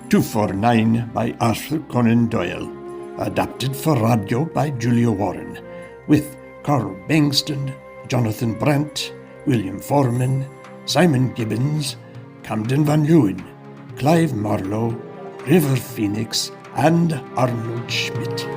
249 by Arthur Conan Doyle, adapted for radio by Julia Warren, with Carl Bengston, Jonathan Brandt, William Foreman, Simon Gibbons, Camden Van Leeuwen, Clive Marlowe, River Phoenix, and Arnold Schmidt.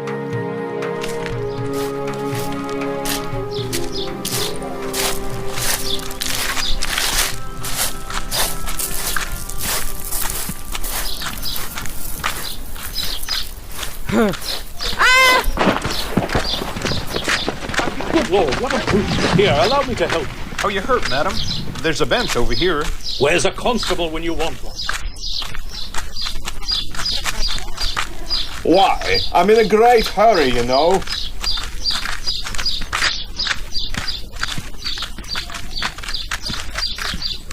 Good Lord, what a brute. Here, allow me to help you. Are you hurt, madam? There's a bench over here. Where's a constable when you want one? Why? I'm in a great hurry, you know.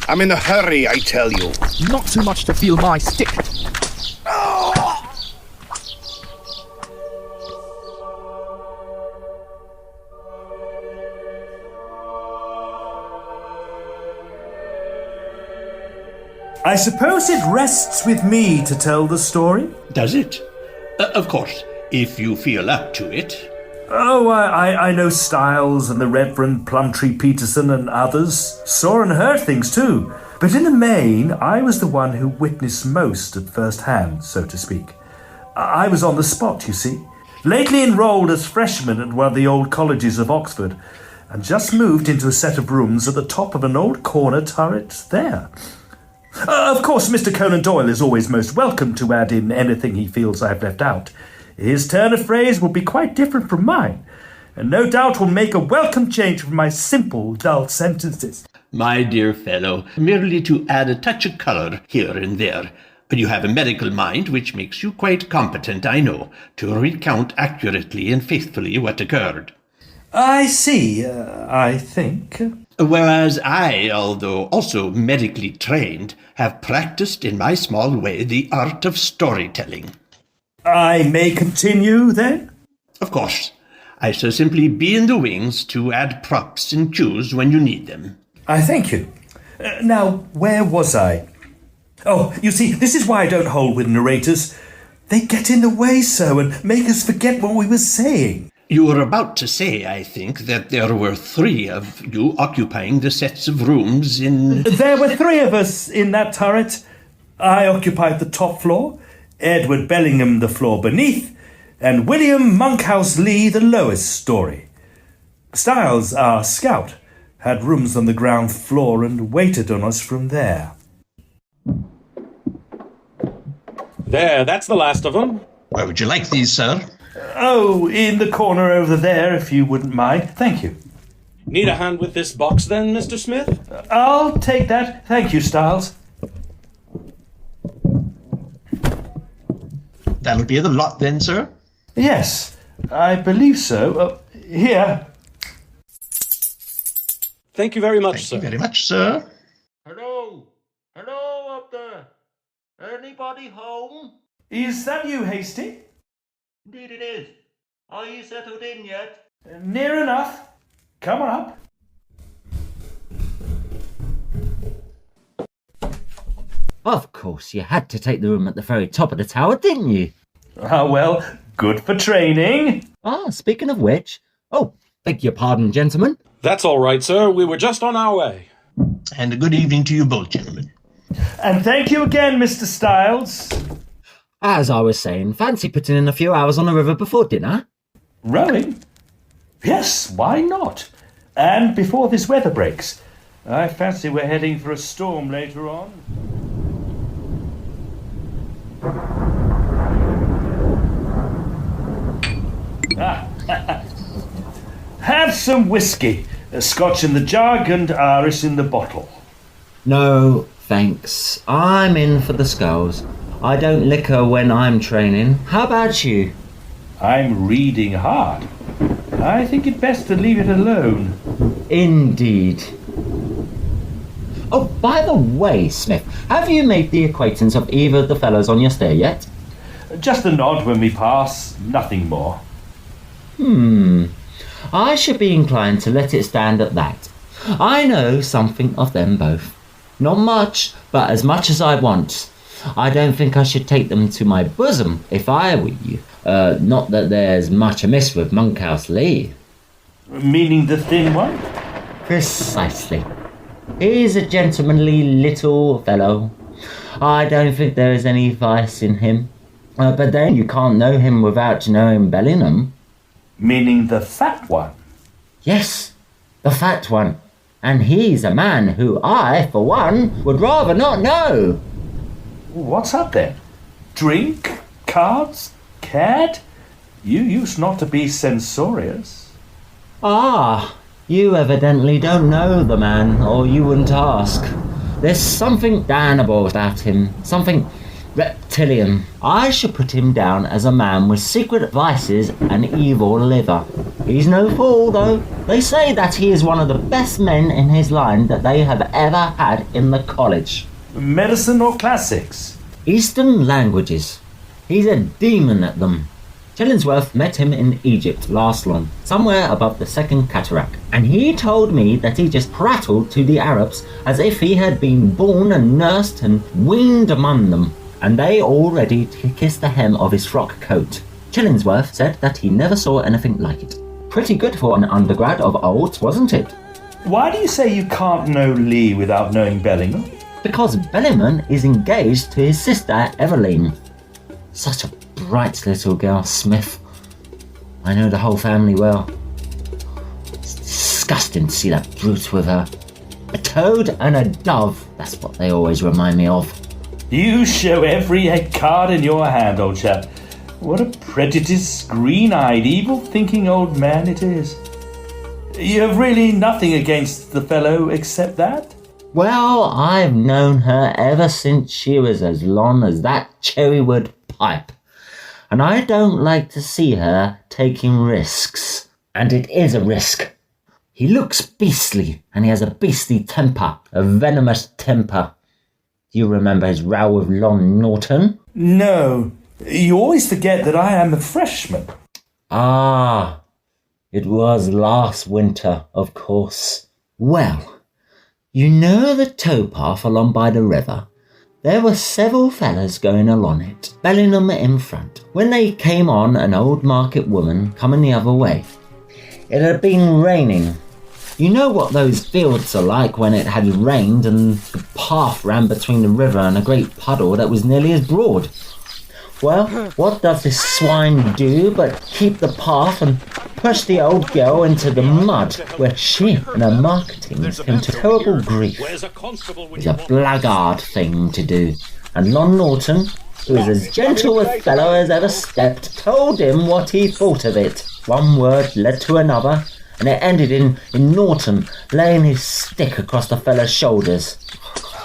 I'm in a hurry, I tell you. Not too much to feel my stick. I suppose it rests with me to tell the story? Does it? Of course, if you feel up to it. Oh, I know Styles and the Reverend Plumtree Peterson and others. Saw and heard things too. But in the main, I was the one who witnessed most at first hand, so to speak. I was on the spot, you see. Lately enrolled as freshman at one of the old colleges of Oxford, and just moved into a set of rooms at the top of an old corner turret there. Of course, Mr. Conan Doyle is always most welcome to add in anything he feels I've left out. His turn of phrase will be quite different from mine, and no doubt will make a welcome change from my simple, dull sentences. My dear fellow, merely to add a touch of colour here and there. But you have a medical mind which makes you quite competent, I know, to recount accurately and faithfully what occurred. I see, I think. Whereas I, although also medically trained, have practiced in my small way the art of storytelling. I may continue, then? Of course. I shall simply be in the wings to add props and cues when you need them. I thank you. Now, where was I? Oh, you see, this is why I don't hold with narrators. They get in the way so and make us forget what we were saying. You were about to say, I think, that there were 3 of you occupying the sets of rooms in... There were 3 of us in that turret. I occupied the top floor, Edward Bellingham the floor beneath, and William Monkhouse Lee the lowest story. Styles, our scout, had rooms on the ground floor and waited on us from there. There, that's the last of them. Where would you like these, sir? Oh, in the corner over there, if you wouldn't mind. Thank you. Need a hand with this box then, Mr. Smith? I'll take that. Thank you, Styles. That'll be the lot then, sir? Yes, I believe so. Here. Thank you very much, sir. Thank you very much, sir. Hello? Hello up there? Anybody home? Is that you, Hasty? Indeed it is. Are you settled in yet? Near enough. Come on up. Of course, you had to take the room at the very top of the tower, didn't you? Ah, well, good for training. Speaking of which... Oh, beg your pardon, gentlemen. That's all right, sir. We were just on our way. And a good evening to you both, gentlemen. And thank you again, Mr. Styles. As I was saying, fancy putting in a few hours on the river before dinner? Rowing? Yes, why not? And before this weather breaks. I fancy we're heading for a storm later on. Have some whiskey. Scotch in the jug and Irish in the bottle. No, thanks. I'm in for the sculls. I don't liquor when I'm training. How about you? I'm reading hard. I think it best to leave it alone. Indeed. Oh, by the way, Smith, have you made the acquaintance of either of the fellows on your stair yet? Just a nod when we pass, nothing more. I should be inclined to let it stand at that. I know something of them both. Not much, but as much as I want. I don't think I should take them to my bosom if I were you. Not that there's much amiss with Monkhouse Lee. Meaning the thin one? Precisely. He's a gentlemanly little fellow. I don't think there is any vice in him. But then you can't know him without knowing Bellingham. Meaning the fat one? Yes, the fat one. And he's a man who I, for one, would rather not know. What's up then? Drink? Cards? Cad? You used not to be censorious. Ah, you evidently don't know the man, or you wouldn't ask. There's something damnable about him, something reptilian. I should put him down as a man with secret vices and evil liver. He's no fool, though. They say that he is one of the best men in his line that they have ever had in the college. Medicine or classics? Eastern languages. He's a demon at them. Chillingsworth met him in Egypt last long, somewhere above the second cataract, and he told me that he just prattled to the Arabs as if he had been born and nursed and weaned among them, and they all ready to kiss the hem of his frock coat. Chillingsworth said that he never saw anything like it. Pretty good for an undergrad of old, wasn't it? Why do you say you can't know Lee without knowing Bellingham? Because Bellingham is engaged to his sister Eveline. Such a bright little girl, Smith. I know the whole family well. It's disgusting to see that brute with her. A toad and a dove, that's what they always remind me of. You show every card in your hand, old chap. What a prejudiced, green-eyed, evil-thinking old man it is. You have really nothing against the fellow except that? Well, I've known her ever since she was as long as that cherrywood pipe. And I don't like to see her taking risks. And it is a risk. He looks beastly, and he has a beastly temper, a venomous temper. Do you remember his row with Lon Norton? No. You always forget that I am a freshman. Ah, it was last winter, of course. Well, you know the towpath along by the river? There were several fellas going along it, Bellingham in front, when they came on an old market woman coming the other way. It had been raining. You know what those fields are like when it had rained and the path ran between the river and a great puddle that was nearly as broad. Well, what does this swine do but keep the path and push the old girl into the mud, where she and her marketings came to terrible grief. It's a blackguard thing to do, and Lon Norton, who is as gentle a fellow as ever stepped, told him what he thought of it. One word led to another, and it ended in Norton laying his stick across the fellow's shoulders.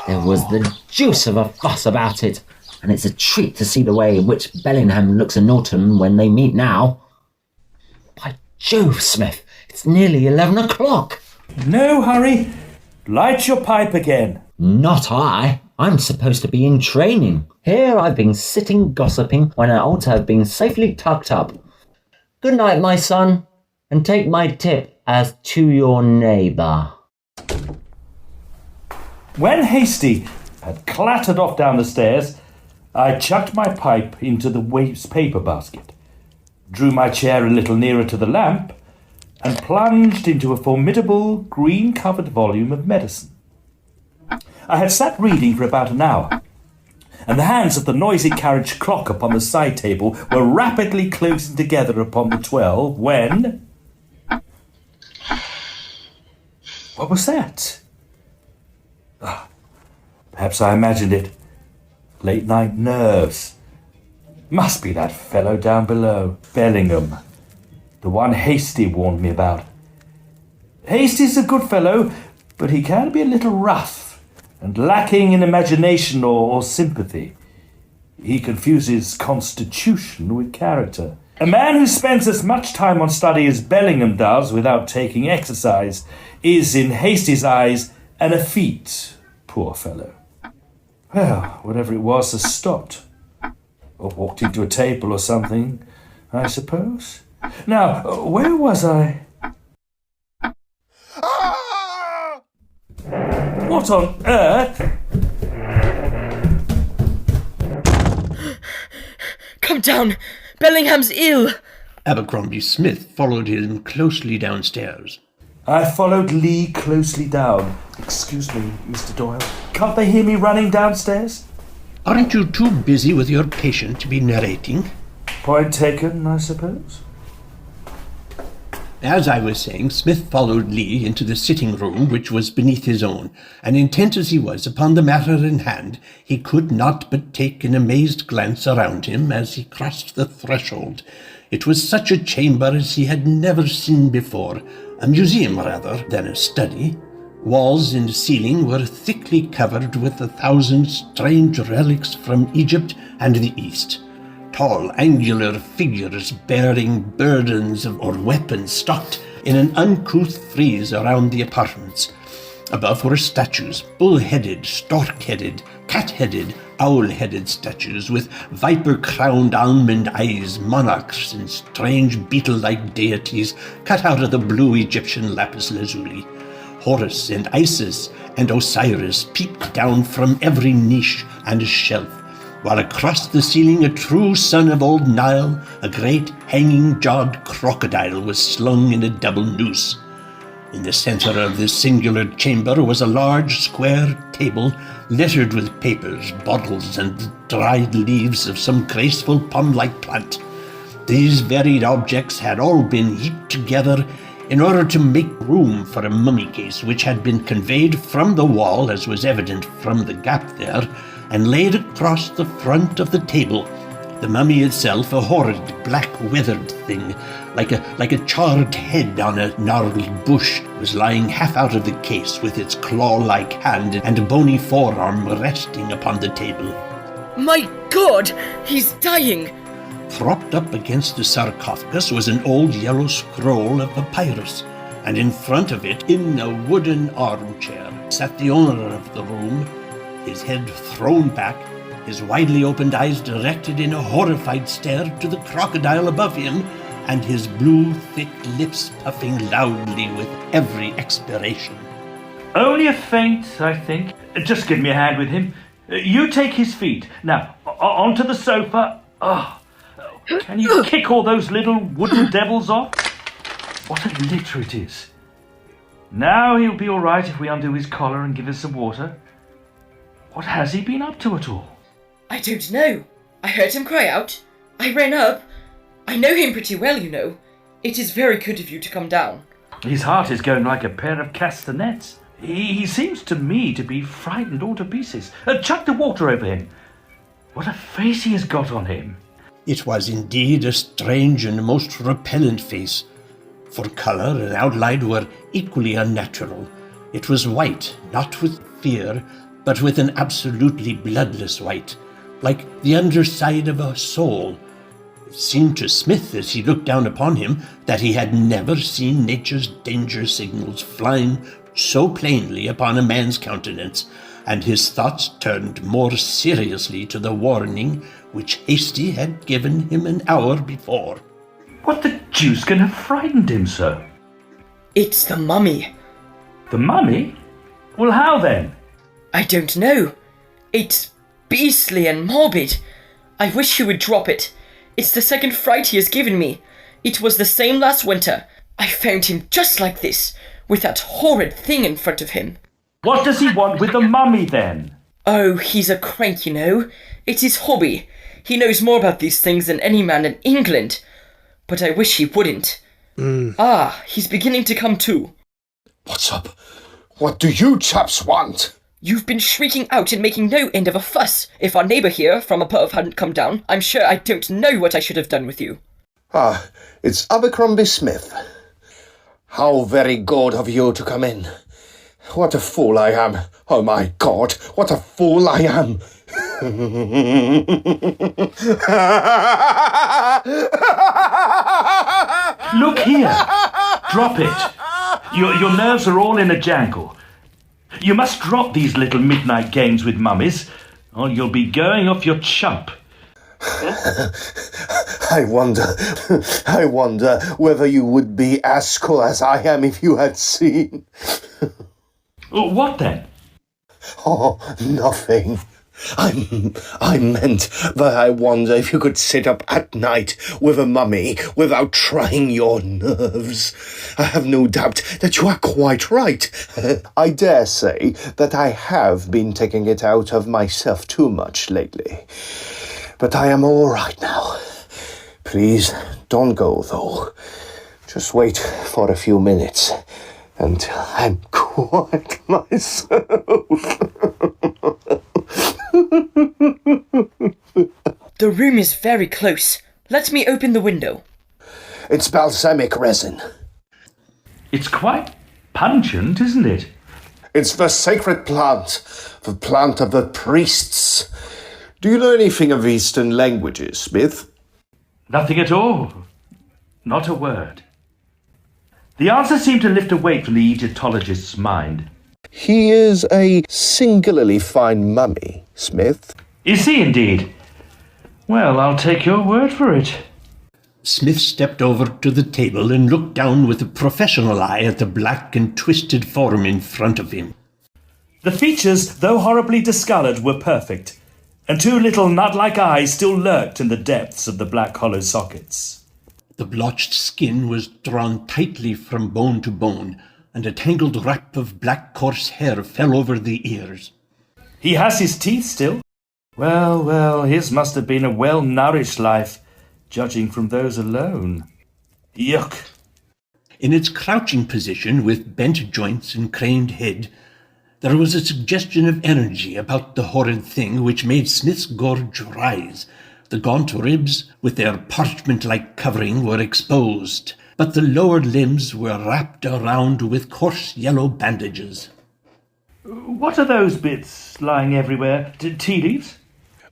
There was the deuce of a fuss about it, and it's a treat to see the way in which Bellingham looks at Norton when they meet now. By Jove, Smith, it's nearly 11 o'clock. No hurry. Light your pipe again. Not I. I'm supposed to be in training. Here I've been sitting gossiping when I ought to have been safely tucked up. Good night, my son, and take my tip as to your neighbour. When Hasty had clattered off down the stairs, I chucked my pipe into the waste paper basket, drew my chair a little nearer to the lamp, and plunged into a formidable green-covered volume of medicine. I had sat reading for about an hour, and the hands of the noisy carriage clock upon the side table were rapidly closing together upon the 12 when... What was that? Perhaps I imagined it. Late-night nerves. Must be that fellow down below, Bellingham, the one Hasty warned me about. Hasty's a good fellow, but he can be a little rough and lacking in imagination or sympathy. He confuses constitution with character. A man who spends as much time on study as Bellingham does without taking exercise is, in Hasty's eyes, an effete, poor fellow. Well, whatever it was has stopped. Or walked into a table or something, I suppose. Now, where was I? What on earth? Come down! Bellingham's ill! Abercrombie Smith followed him closely downstairs. I followed Lee closely down. Excuse me, Mr. Doyle. Can't they hear me running downstairs? Aren't you too busy with your patient to be narrating? Point taken, I suppose. As I was saying, Smith followed Lee into the sitting room, which was beneath his own, and intent as he was upon the matter in hand, he could not but take an amazed glance around him as he crossed the threshold. It was such a chamber as he had never seen before, a museum rather than a study. Walls and ceiling were thickly covered with 1,000 strange relics from Egypt and the East. Tall, angular figures bearing burdens or weapons stocked in an uncouth frieze around the apartments. Above were statues, bull-headed, stork-headed, cat-headed, owl-headed statues with viper-crowned almond eyes, monarchs and strange beetle-like deities cut out of the blue Egyptian lapis lazuli. Horus and Isis and Osiris peeped down from every niche and shelf, while across the ceiling a true son of old Nile, a great hanging-jawed crocodile, was slung in a double noose. In the centre of this singular chamber was a large square table littered with papers, bottles, and dried leaves of some graceful palm-like plant. These varied objects had all been heaped together in order to make room for a mummy case which had been conveyed from the wall, as was evident from the gap there, and laid across the front of the table. The mummy itself, a horrid, black, withered thing, like a charred head on a gnarled bush, was lying half out of the case with its claw-like hand and bony forearm resting upon the table. My God! He's dying! Propped up against the sarcophagus was an old yellow scroll of papyrus, and in front of it, in a wooden armchair, sat the owner of the room, his head thrown back, his widely opened eyes directed in a horrified stare to the crocodile above him, and his blue, thick lips puffing loudly with every expiration. Only a feint, I think. Just give me a hand with him. You take his feet. Now, onto the sofa. Oh, can you kick all those little wooden devils off? What a litter it is. Now he'll be all right if we undo his collar and give us some water. What has he been up to at all? I don't know. I heard him cry out. I ran up. I know him pretty well, you know. It is very good of you to come down. His heart is going like a pair of castanets. He seems to me to be frightened all to pieces. Chuck the water over him. What a face he has got on him. It was indeed a strange and most repellent face. For colour and outline were equally unnatural. It was white, not with fear, but with an absolutely bloodless white, like the underside of a sole. It seemed to Smith, as he looked down upon him, that he had never seen nature's danger signals flying so plainly upon a man's countenance, and his thoughts turned more seriously to the warning which Hasty had given him an hour before. What the deuce can have frightened him so? It's the mummy. The mummy? Well, how then? I don't know. It's beastly and morbid. I wish he would drop it. It's the second fright he has given me. It was the same last winter. I found him just like this, with that horrid thing in front of him. What does he want with the mummy then? Oh, he's a crank, you know. It's his hobby. He knows more about these things than any man in England. But I wish he wouldn't. Ah, he's beginning to come to. What's up? What do you chaps want? You've been shrieking out and making no end of a fuss. If our neighbour here from above hadn't come down, I'm sure I don't know what I should have done with you. Ah, it's Abercrombie Smith. How very good of you to come in. What a fool I am. Oh my God, what a fool I am. Look here. Drop it. Your nerves are all in a jangle. You must drop these little midnight games with mummies, or you'll be going off your chump. I wonder whether you would be as cool as I am if you had seen. What then? Oh, nothing. I meant that I wonder if you could sit up at night with a mummy without trying your nerves. I have no doubt that you are quite right. I dare say that I have been taking it out of myself too much lately. But I am all right now. Please, don't go, though. Just wait for a few minutes until I'm quite myself. The room is very close. Let me open the window. It's balsamic resin. It's quite pungent, isn't it? It's the sacred plant, the plant of the priests. Do you know anything of Eastern languages, Smith? Nothing at all. Not a word. The answer seemed to lift a weight from the Egyptologist's mind. He is a singularly fine mummy, Smith. Is he indeed? Well, I'll take your word for it. Smith stepped over to the table and looked down with a professional eye at the black and twisted form in front of him. The features, though horribly discoloured, were perfect, and two little nut-like eyes still lurked in the depths of the black hollow sockets. The blotched skin was drawn tightly from bone to bone, and a tangled wrap of black coarse hair fell over the ears. He has his teeth still. Well, his must have been a well-nourished life, judging from those alone. Yuck! In its crouching position, with bent joints and craned head, there was a suggestion of energy about the horrid thing which made Smith's gorge rise. The gaunt ribs, with their parchment-like covering, were exposed, but the lower limbs were wrapped around with coarse yellow bandages. What are those bits lying everywhere? Tea leaves?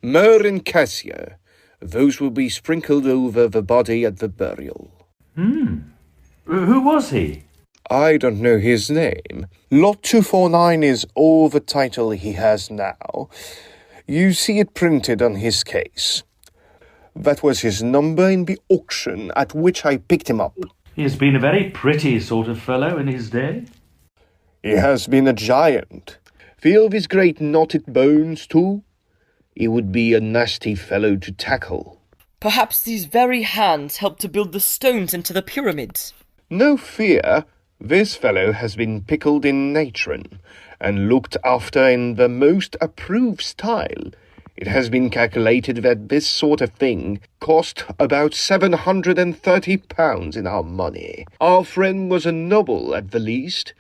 Myrrh and cassia. Those will be sprinkled over the body at the burial. Who was he? I don't know his name. Lot 249 is all the title he has now. You see it printed on his case. That was his number in the auction at which I picked him up. He has been a very pretty sort of fellow in his day. He has been a giant. Feel his great knotted bones, too? He would be a nasty fellow to tackle. Perhaps these very hands helped to build the stones into the pyramids. No fear. This fellow has been pickled in natron and looked after in the most approved style. It has been calculated that this sort of thing cost about £730 in our money. Our friend was a noble at the least.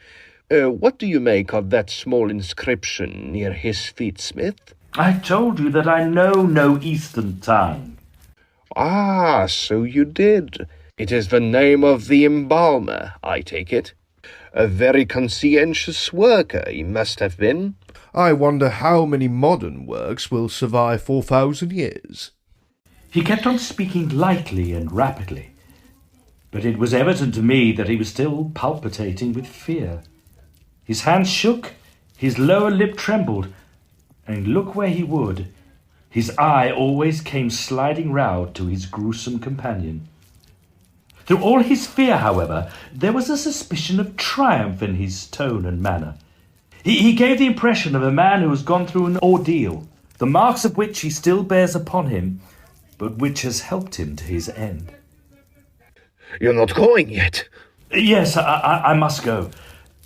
What do you make of that small inscription near his feet, Smith? I told you that I know no Eastern tongue. Ah, so you did. It is the name of the embalmer, I take it. A very conscientious worker he must have been. I wonder how many modern works will survive 4,000 years. He kept on speaking lightly and rapidly, but it was evident to me that he was still palpitating with fear. His hands shook, his lower lip trembled, and look where he would, his eye always came sliding round to his gruesome companion. Through all his fear, however, there was a suspicion of triumph in his tone and manner. He gave the impression of a man who has gone through an ordeal, the marks of which he still bears upon him, but which has helped him to his end. You're not going yet? Yes, I must go.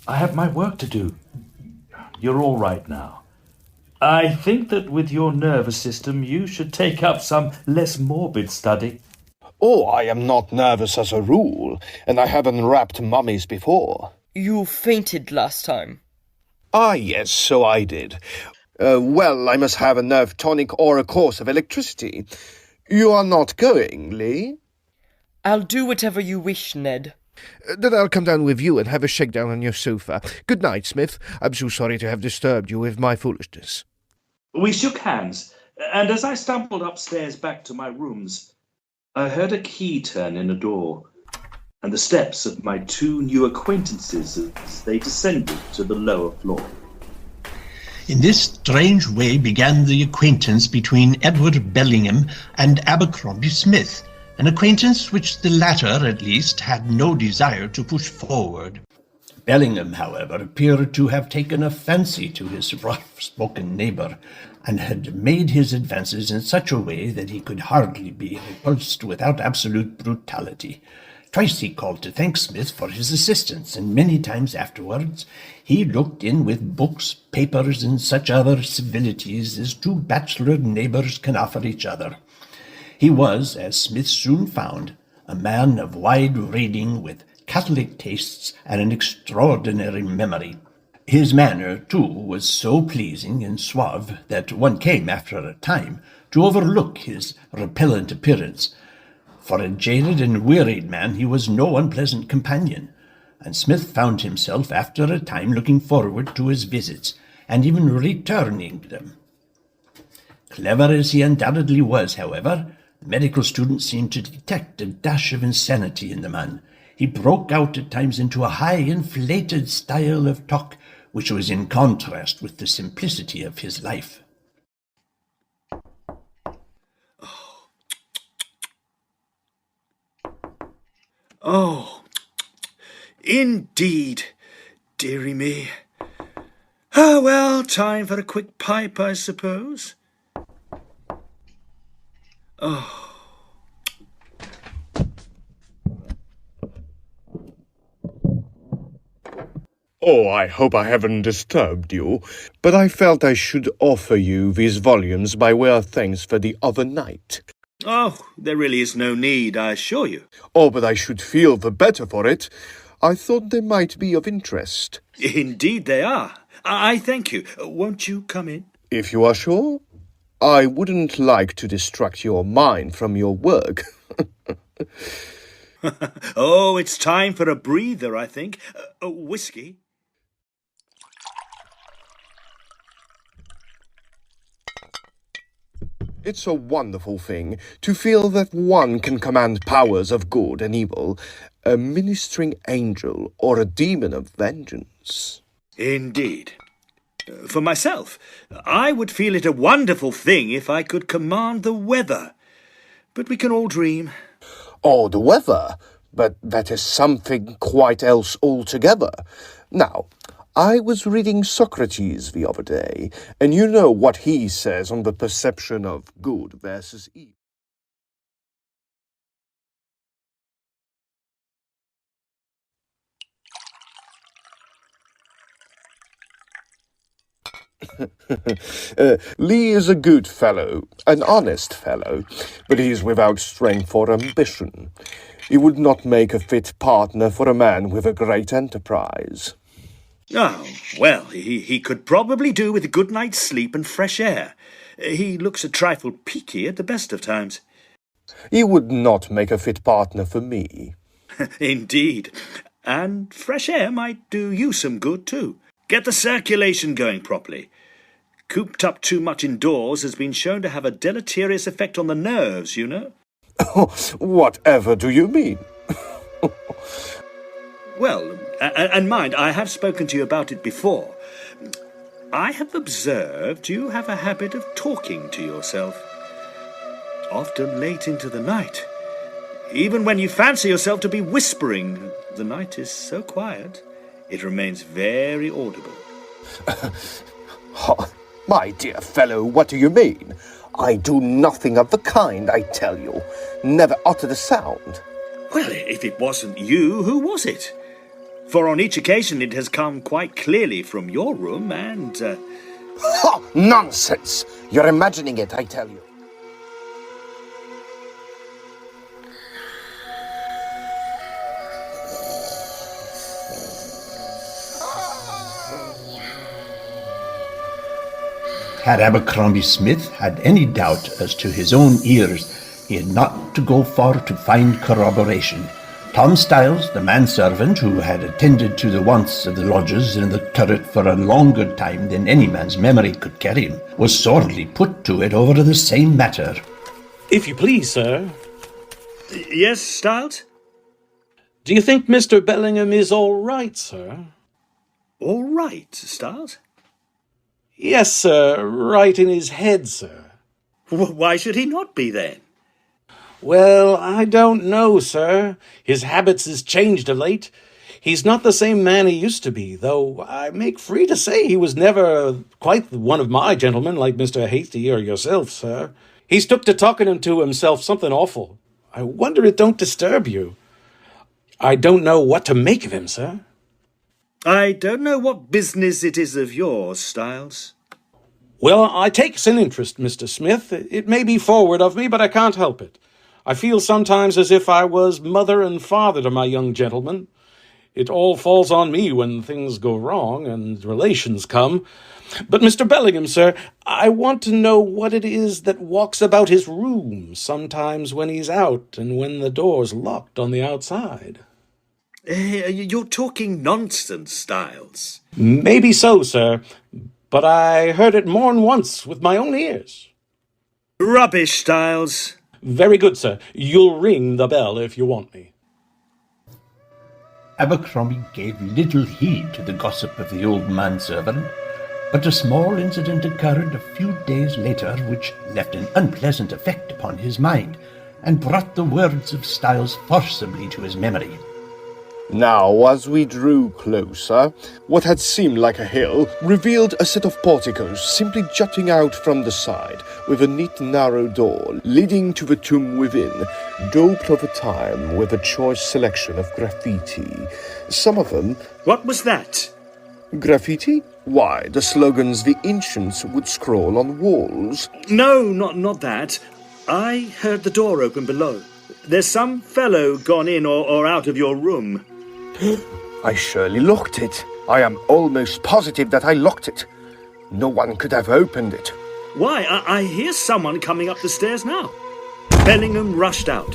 I have my work to do. You're all right now. I think that with your nervous system, you should take up some less morbid study. Oh, I am not nervous as a rule, and I haven't wrapped mummies before. You fainted last time. Ah, yes, so I did. Well, I must have a nerve tonic or a course of electricity. You are not going, Lee? I'll do whatever you wish, Ned. Then I'll come down with you and have a shakedown on your sofa. Good night, Smith. I'm so sorry to have disturbed you with my foolishness. We shook hands, and as I stumbled upstairs back to my rooms, I heard a key turn in a door, and the steps of my two new acquaintances as they descended to the lower floor. In this strange way began the acquaintance between Edward Bellingham and Abercrombie Smith, an acquaintance which the latter, at least, had no desire to push forward. Bellingham, however, appeared to have taken a fancy to his rough-spoken neighbour, and had made his advances in such a way that he could hardly be repulsed without absolute brutality. Twice he called to thank Smith for his assistance, and many times afterwards he looked in with books, papers, and such other civilities as two bachelor neighbours can offer each other. He was, as Smith soon found, a man of wide reading, with catholic tastes and an extraordinary memory. His manner, too, was so pleasing and suave that one came, after a time, to overlook his repellent appearance. For a jaded and wearied man he was no unpleasant companion, and Smith found himself after a time looking forward to his visits, and even returning them. Clever as he undoubtedly was, however, the medical student seemed to detect a dash of insanity in the man. He broke out at times into a high, inflated style of talk, which was in contrast with the simplicity of his life. Oh, indeed, dearie me. Ah, well, time for a quick pipe, I suppose. Oh. Oh, I hope I haven't disturbed you, but I felt I should offer you these volumes by way of thanks for the other night. Oh, there really is no need, I assure you. Oh, but I should feel the better for it. I thought they might be of interest. Indeed they are. I thank you. Won't you come in? If you are sure. I wouldn't like to distract your mind from your work. Oh, it's time for a breather, I think. Whiskey? It's a wonderful thing to feel that one can command powers of good and evil, a ministering angel or a demon of vengeance. Indeed. For myself, I would feel it a wonderful thing if I could command the weather. But we can all dream. Oh, the weather? But that is something quite else altogether. Now, I was reading Socrates the other day, and you know what he says on the perception of good versus evil. Lee is a good fellow, an honest fellow, but he is without strength or ambition. He would not make a fit partner for a man with a great enterprise. Oh, well, he could probably do with a good night's sleep and fresh air. He looks a trifle peaky at the best of times. He would not make a fit partner for me. Indeed. And fresh air might do you some good, too. Get the circulation going properly. Cooped up too much indoors has been shown to have a deleterious effect on the nerves, you know. Whatever do you mean? Well, and mind, I have spoken to you about it before. I have observed you have a habit of talking to yourself, often late into the night. Even when you fancy yourself to be whispering, the night is so quiet, it remains very audible. My dear fellow, what do you mean? I do nothing of the kind, I tell you. Never uttered a sound. Well, if it wasn't you, who was it? For on each occasion it has come quite clearly from your room and... Nonsense! You're imagining it, I tell you. Had Abercrombie Smith had any doubt as to his own ears, he had not to go far to find corroboration. Tom Styles, the manservant who had attended to the wants of the lodgers in the turret for a longer time than any man's memory could carry him, was sorely put to it over the same matter. If you please, sir. Yes, Styles? Do you think Mr. Bellingham is all right, sir? All right, Styles? Yes, sir. Right in his head, sir. Why should he not be, then? Well, I don't know, sir. His habits has changed of late. He's not the same man he used to be, though I make free to say he was never quite one of my gentlemen like Mr. Hasty or yourself, sir. He's took to talking to himself something awful. I wonder it don't disturb you. I don't know what to make of him, sir. I don't know what business it is of yours, Styles. Well, I takes an interest, Mr. Smith. It may be forward of me, but I can't help it. I feel sometimes as if I was mother and father to my young gentleman. It all falls on me when things go wrong and relations come. But, Mr. Bellingham, sir, I want to know what it is that walks about his room sometimes when he's out and when the door's locked on the outside. You're talking nonsense, Styles. Maybe so, sir, but I heard it more'n once with my own ears. Rubbish, Styles. Very good, sir. You'll ring the bell if you want me. Abercrombie gave little heed to the gossip of the old manservant, but a small incident occurred a few days later which left an unpleasant effect upon his mind, and brought the words of Styles forcibly to his memory. Now, as we drew closer, what had seemed like a hill revealed a set of porticos simply jutting out from the side, with a neat narrow door leading to the tomb within, daubed over time with a choice selection of graffiti. Some of them... What was that? Graffiti? Why, the slogans the ancients would scroll on walls. No, not that. I heard the door open below. There's some fellow gone in or out of your room. I surely locked it. I am almost positive that I locked it. No one could have opened it. Why, I hear someone coming up the stairs now. Bellingham rushed out,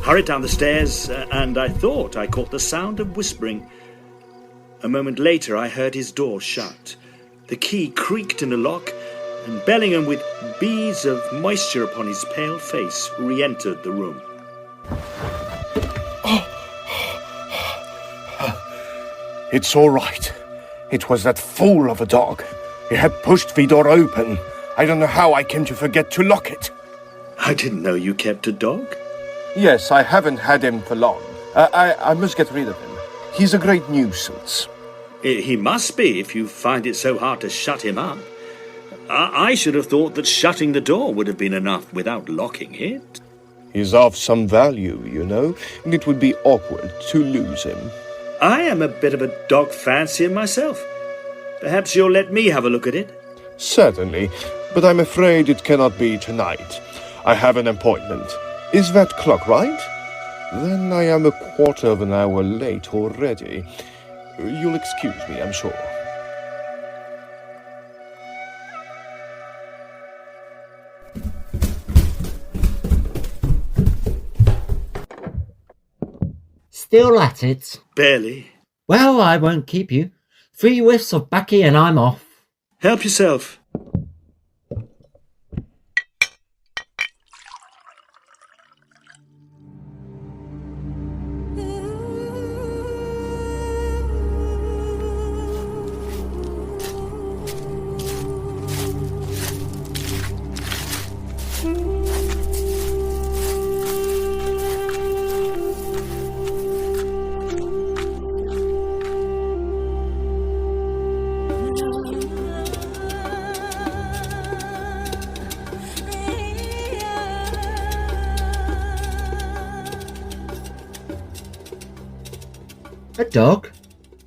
hurried down the stairs, and I thought I caught the sound of whispering. A moment later, I heard his door shut. The key creaked in the lock, and Bellingham, with beads of moisture upon his pale face, re-entered the room. It's all right. It was that fool of a dog. He had pushed the door open. I don't know how I came to forget to lock it. I didn't know you kept a dog. Yes, I haven't had him for long. I must get rid of him. He's a great nuisance. He must be if you find it so hard to shut him up. I should have thought that shutting the door would have been enough without locking it. He's of some value, you know, and it would be awkward to lose him. I am a bit of a dog fancier myself. Perhaps you'll let me have a look at it? Certainly, but I'm afraid it cannot be tonight. I have an appointment. Is that clock right? Then I am a quarter of an hour late already. You'll excuse me, I'm sure. Still at it? Barely. Well, I won't keep you. 3 whiffs of baccy and I'm off. Help yourself. A dog?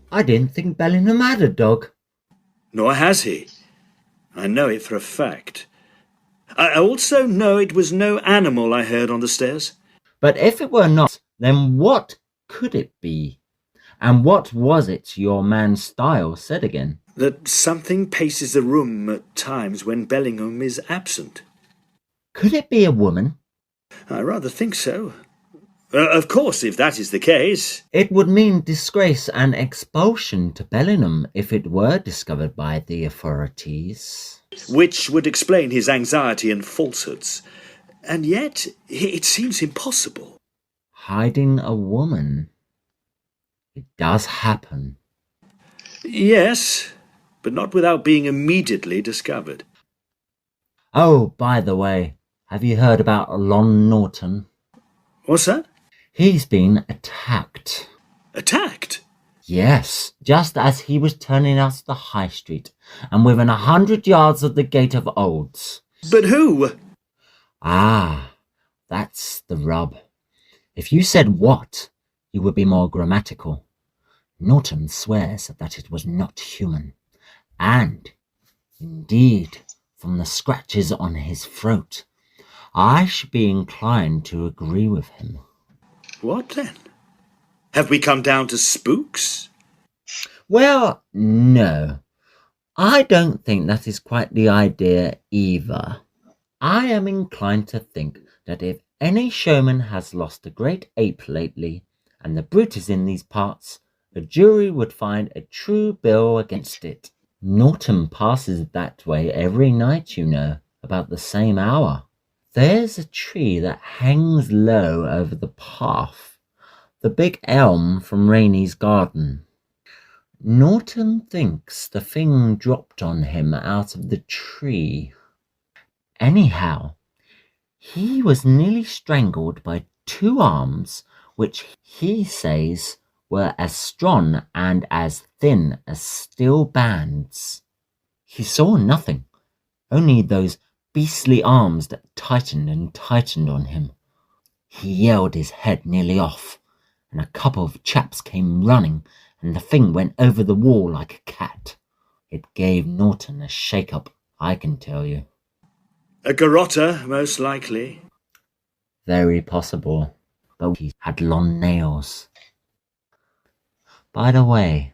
I didn't think Bellingham had a dog. Nor has he. I know it for a fact. I also know it was no animal I heard on the stairs. But if it were not, then what could it be? And what was it your man Styles said again? That something paces the room at times when Bellingham is absent. Could it be a woman? I rather think so. Of course, if that is the case. It would mean disgrace and expulsion to Bellingham if it were discovered by the authorities. Which would explain his anxiety and falsehoods. And yet, it seems impossible. Hiding a woman. It does happen. Yes, but not without being immediately discovered. Oh, by the way, have you heard about Lon Norton? What's that? He's been attacked. Attacked? Yes, just as he was turning out of the high street, and within 100 yards of the gate of Olds. But who? Ah, that's the rub. If you said what, you would be more grammatical. Norton swears that it was not human, and, indeed, from the scratches on his throat, I should be inclined to agree with him. What then? Have we come down to spooks? Well, no. I don't think that is quite the idea either. I am inclined to think that if any showman has lost a great ape lately, and the brute is in these parts, a jury would find a true bill against it. Norton passes that way every night, you know, about the same hour. There's a tree that hangs low over the path, the big elm from Rainey's garden. Norton thinks the thing dropped on him out of the tree. Anyhow, he was nearly strangled by 2 arms, which he says were as strong and as thin as steel bands. He saw nothing, only those beastly arms that tightened and tightened on him. He yelled his head nearly off, and a couple of chaps came running, and the thing went over the wall like a cat. It gave Norton a shake-up, I can tell you. A garrotter, most likely. Very possible, but he had long nails. By the way,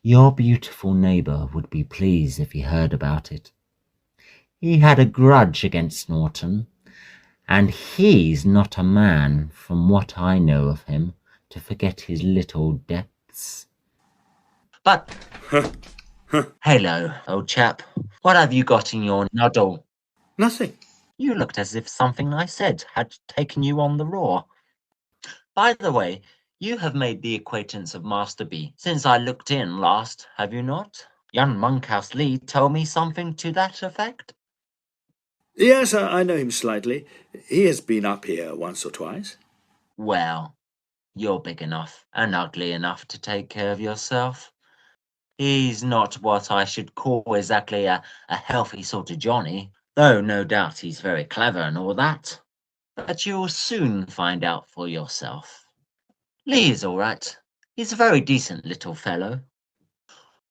your beautiful neighbour would be pleased if he heard about it. He had a grudge against Norton, and he's not a man, from what I know of him, to forget his little debts. But, hello, old chap. What have you got in your noddle? Nothing. You looked as if something I said had taken you on the raw. By the way, you have made the acquaintance of Master B since I looked in last, have you not? Young Monkhouse Lee told me something to that effect. Yes, I know him slightly. He has been up here once or twice. Well, you're big enough and ugly enough to take care of yourself. He's not what I should call exactly a healthy sort of Johnny, though no doubt he's very clever and all that. But you'll soon find out for yourself. Lee's all right. He's a very decent little fellow.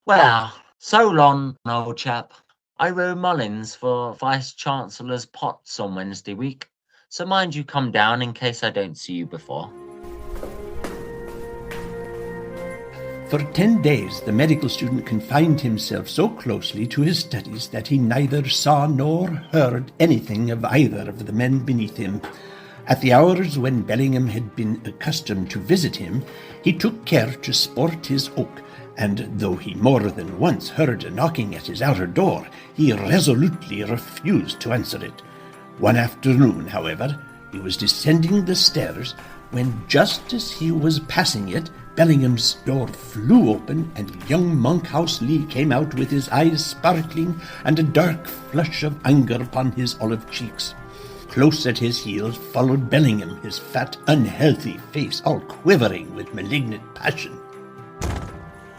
Well, so long, old chap. I row Mullins for Vice-Chancellor's Potts on Wednesday week, so mind you come down in case I don't see you before. For 10 days, the medical student confined himself so closely to his studies that he neither saw nor heard anything of either of the men beneath him. At the hours when Bellingham had been accustomed to visit him, he took care to sport his oak, and though he more than once heard a knocking at his outer door, he resolutely refused to answer it. One afternoon, however, he was descending the stairs when, just as he was passing it, Bellingham's door flew open, and young Monkhouse Lee came out with his eyes sparkling and a dark flush of anger upon his olive cheeks. Close at his heels followed Bellingham, his fat, unhealthy face all quivering with malignant passion.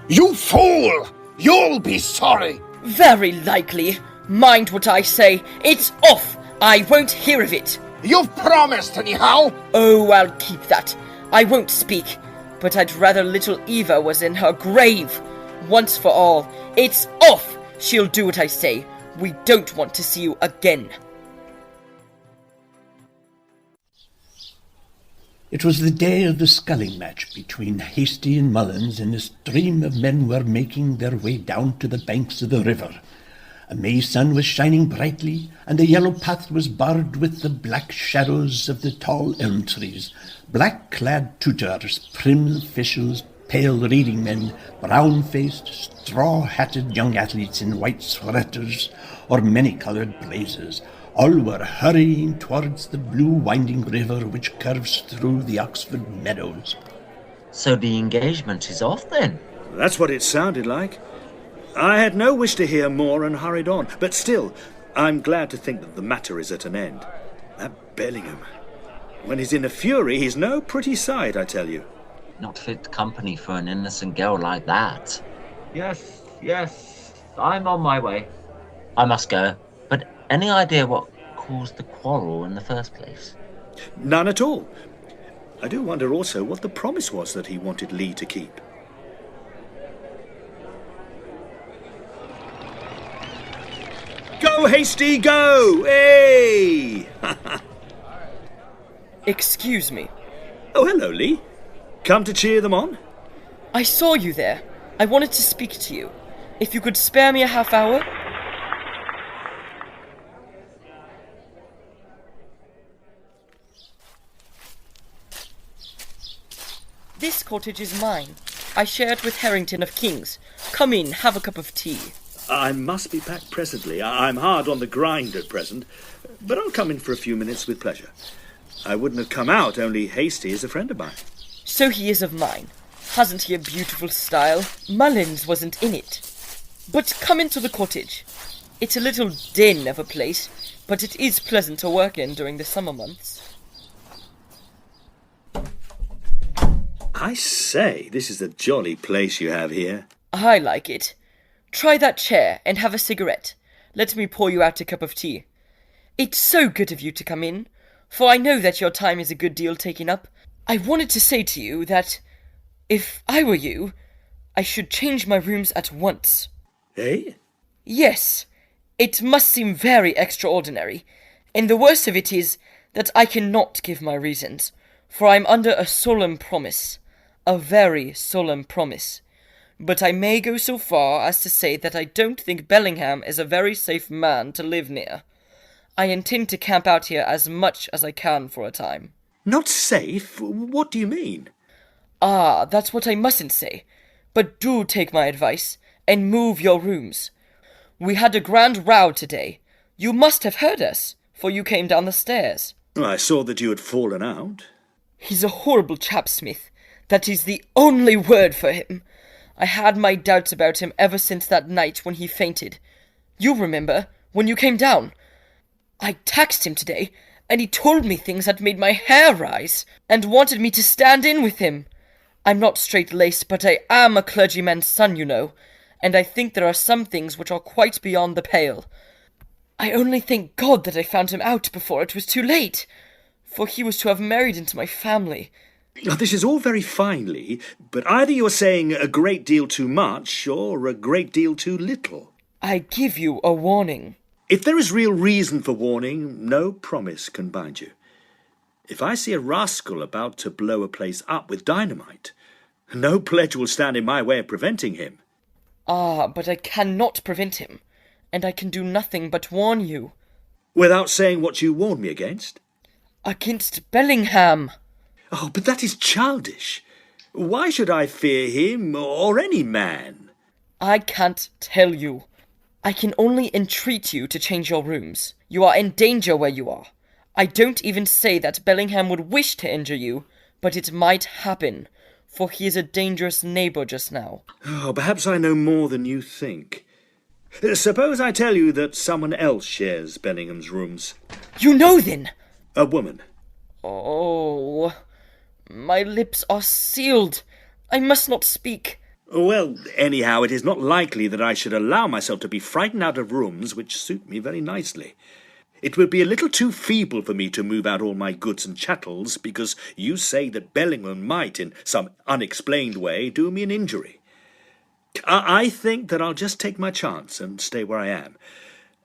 You fool! You'll be sorry! Very likely. Mind what I say. It's off. I won't hear of it. You've promised anyhow! Oh, I'll keep that. I won't speak. But I'd rather little Eva was in her grave. Once for all, it's off! She'll do what I say. We don't want to see you again. It was the day of the sculling match between Hasty and Mullins, and a stream of men were making their way down to the banks of the river. A May sun was shining brightly, and the yellow path was barred with the black shadows of the tall elm trees. Black-clad tutors, prim officials, pale reading men, brown-faced, straw-hatted young athletes in white sweaters or many-coloured blazers, all were hurrying towards the blue winding river which curves through the Oxford meadows. So the engagement is off then? That's what it sounded like. I had no wish to hear more and hurried on, but still, I'm glad to think that the matter is at an end. That Bellingham, when he's in a fury, he's no pretty sight, I tell you. not fit company for an innocent girl like that. Yes, yes, I'm on my way. I must go, but any idea what caused the quarrel in the first place? None at all. I do wonder also what the promise was that he wanted Lee to keep. Go, Hasty, go! Hey! Excuse me. Oh, hello, Lee. Come to cheer them on? I saw you there. I wanted to speak to you. If you could spare me a half hour? This cottage is mine. I share it with Harrington of King's. Come in, have a cup of tea. I must be back presently. I'm hard on the grind at present, but I'll come in for a few minutes with pleasure. I wouldn't have come out, only Hasty is a friend of mine. So he is of mine. Hasn't he a beautiful style? Mullins wasn't in it. But come into the cottage. It's a little den of a place, but it is pleasant to work in during the summer months. I say, this is a jolly place you have here. I like it. Try that chair and have a cigarette. Let me pour you out a cup of tea. It's so good of you to come in, for I know that your time is a good deal taken up. I wanted to say to you that, if I were you, I should change my rooms at once. Eh? Yes, it must seem very extraordinary, and the worst of it is that I cannot give my reasons, for I'm under a solemn promise, a very solemn promise. But I may go so far as to say that I don't think Bellingham is a very safe man to live near. I intend to camp out here as much as I can for a time. Not safe? What do you mean? Ah, that's what I mustn't say. But do take my advice, and move your rooms. We had a grand row today. You must have heard us, for you came down the stairs. I saw that you had fallen out. He's a horrible chap, Smith. That is the only word for him. I had my doubts about him ever since that night when he fainted. You remember, when you came down. I taxed him today, and he told me things that made my hair rise, and wanted me to stand in with him. I'm not straight-laced, but I am a clergyman's son, you know, and I think there are some things which are quite beyond the pale. I only thank God that I found him out before it was too late, for he was to have married into my family. This is all very fine, Lee, but either you're saying a great deal too much or a great deal too little. I give you a warning. If there is real reason for warning, no promise can bind you. If I see a rascal about to blow a place up with dynamite, no pledge will stand in my way of preventing him. Ah, but I cannot prevent him, and I can do nothing but warn you. Without saying what you warned me against? Against Bellingham. Oh, but that is childish. Why should I fear him or any man? I can't tell you. I can only entreat you to change your rooms. You are in danger where you are. I don't even say that Bellingham would wish to injure you, but it might happen, for he is a dangerous neighbour just now. Oh, perhaps I know more than you think. Suppose I tell you that someone else shares Bellingham's rooms. You know then? A woman. Oh, my lips are sealed. I must not speak. Well, anyhow, it is not likely that I should allow myself to be frightened out of rooms which suit me very nicely. It would be a little too feeble for me to move out all my goods and chattels, because you say that Bellingham might, in some unexplained way, do me an injury. I think that I'll just take my chance and stay where I am.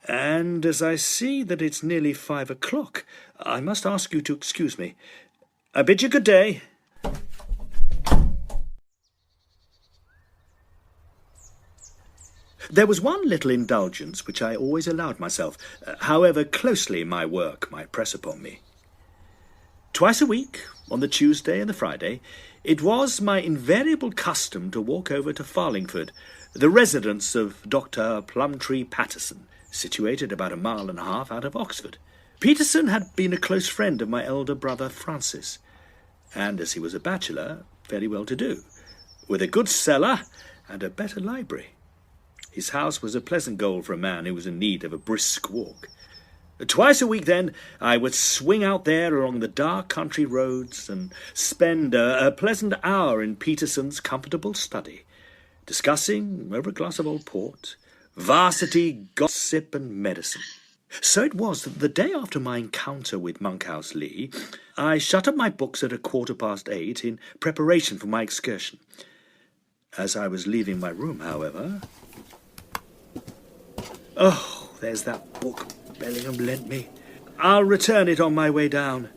And as I see that it's nearly 5 o'clock, I must ask you to excuse me. I bid you good day. There was one little indulgence which I always allowed myself, however closely my work might press upon me. Twice a week, on the Tuesday and the Friday, it was my invariable custom to walk over to Farlingford, the residence of Dr. Plumtree Patterson, situated about 1.5 miles out of Oxford. Peterson had been a close friend of my elder brother Francis, and as he was a bachelor, fairly well-to-do, with a good cellar and a better library. His house was a pleasant goal for a man who was in need of a brisk walk. Twice a week, then, I would swing out there along the dark country roads and spend a pleasant hour in Peterson's comfortable study, discussing, over a glass of old port, varsity gossip and medicine. So it was that the day after my encounter with Monkhouse Lee, I shut up my books at 8:15 in preparation for my excursion. As I was leaving my room, however... Oh, there's that book Bellingham lent me. I'll return it on my way down.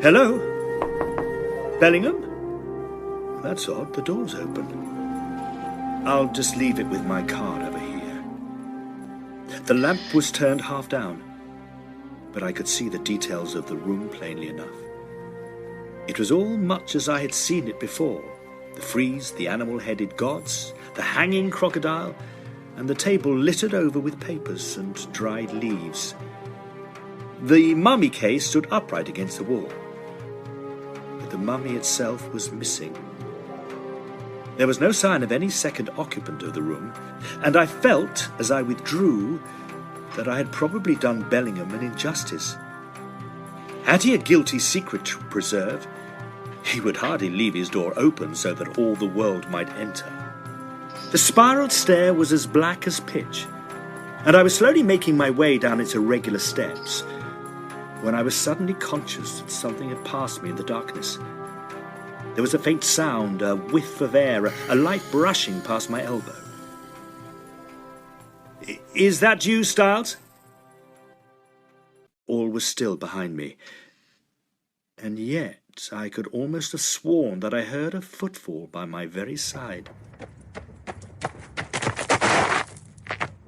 Hello? Bellingham? That's odd, the door's open. I'll just leave it with my card over here. The lamp was turned half down, but I could see the details of the room plainly enough. It was all much as I had seen it before. The frieze, the animal-headed gods, the hanging crocodile, and the table littered over with papers and dried leaves. The mummy case stood upright against the wall, but the mummy itself was missing. There was no sign of any second occupant of the room, and I felt, as I withdrew, that I had probably done Bellingham an injustice. Had he a guilty secret to preserve, he would hardly leave his door open so that all the world might enter. The spiraled stair was as black as pitch, and I was slowly making my way down its irregular steps when I was suddenly conscious that something had passed me in the darkness. There was a faint sound, a whiff of air, a light brushing past my elbow. Is that you, Styles? All was still behind me, and yet I could almost have sworn that I heard a footfall by my very side.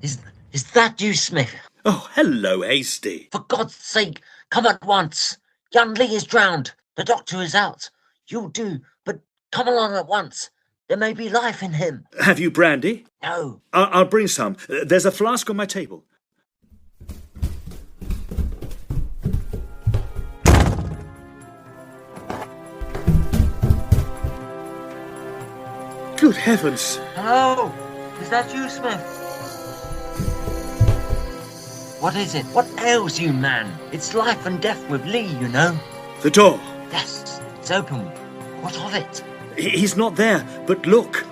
Is that you, Smith? Oh, hello, Hasty. For God's sake, come at once. Young Lee is drowned. The doctor is out. You'll do, but come along at once. There may be life in him. Have you brandy? No. I'll bring some. There's a flask on my table. Good heavens. Hello? Is that you, Smith? What is it? What ails you, man? It's life and death with Lee, you know. The door. Yes, it's open. What of it? He's not there, but look.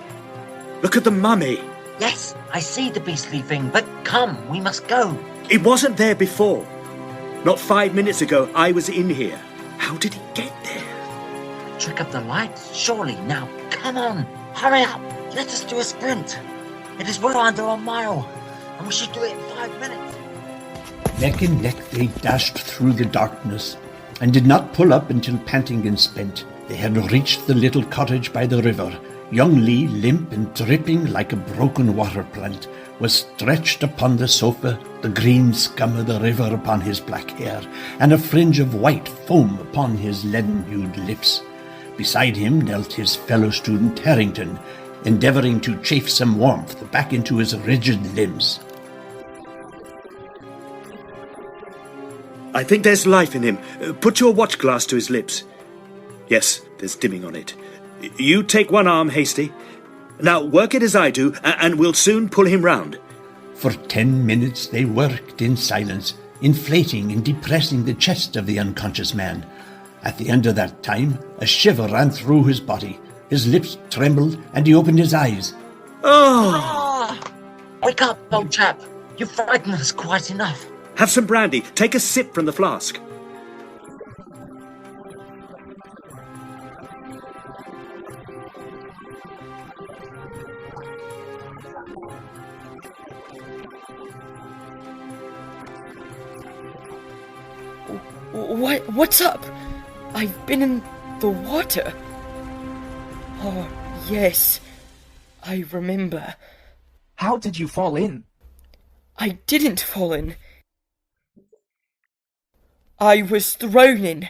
Look at the mummy. Yes, I see the beastly thing, but come, we must go. It wasn't there before. Not 5 minutes ago, I was in here. How did he get there? Trick of the lights, surely. Now, come on, hurry up. Let us do a sprint. It is well under a mile, and we should do it in 5 minutes. Neck and neck they dashed through the darkness, and did not pull up until, panting and spent, they had reached the little cottage by the river. Young Lee, limp and dripping like a broken water plant, was stretched upon the sofa, the green scum of the river upon his black hair, and a fringe of white foam upon his leaden-hued lips. Beside him knelt his fellow student Harrington, endeavouring to chafe some warmth back into his rigid limbs. I think there's life in him. Put your watch glass to his lips. Yes, there's dimming on it. You take one arm, Hasty. Now work it as I do, and we'll soon pull him round. For 10 minutes they worked in silence, inflating and depressing the chest of the unconscious man. At the end of that time, a shiver ran through his body. His lips trembled, and he opened his eyes. Oh! Wake up, old chap. You've frightened us quite enough. Have some brandy. Take a sip from the flask. What's up? I've been in the water. Oh, yes. I remember. How did you fall in? I didn't fall in. I was thrown in.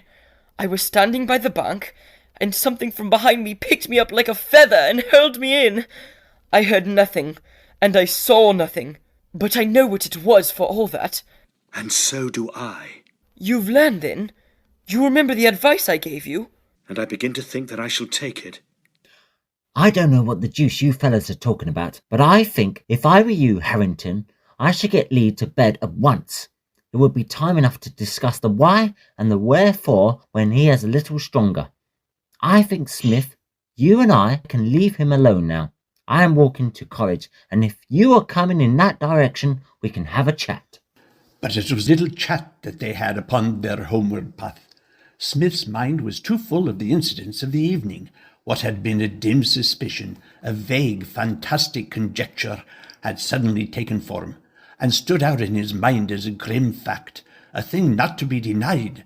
I was standing by the bank, and something from behind me picked me up like a feather and hurled me in. I heard nothing, and I saw nothing, but I know what it was for all that. And so do I. You've learned, then? You remember the advice I gave you? And I begin to think that I shall take it. I don't know what the deuce you fellas are talking about, but I think if I were you, Harrington, I should get Lee to bed at once. It would be time enough to discuss the why and the wherefore when he is a little stronger. I think, Smith, you and I can leave him alone now. I am walking to college, and if you are coming in that direction, we can have a chat. But it was little chat that they had upon their homeward path. Smith's mind was too full of the incidents of the evening. What had been a dim suspicion, a vague, fantastic conjecture, had suddenly taken form, and stood out in his mind as a grim fact, a thing not to be denied.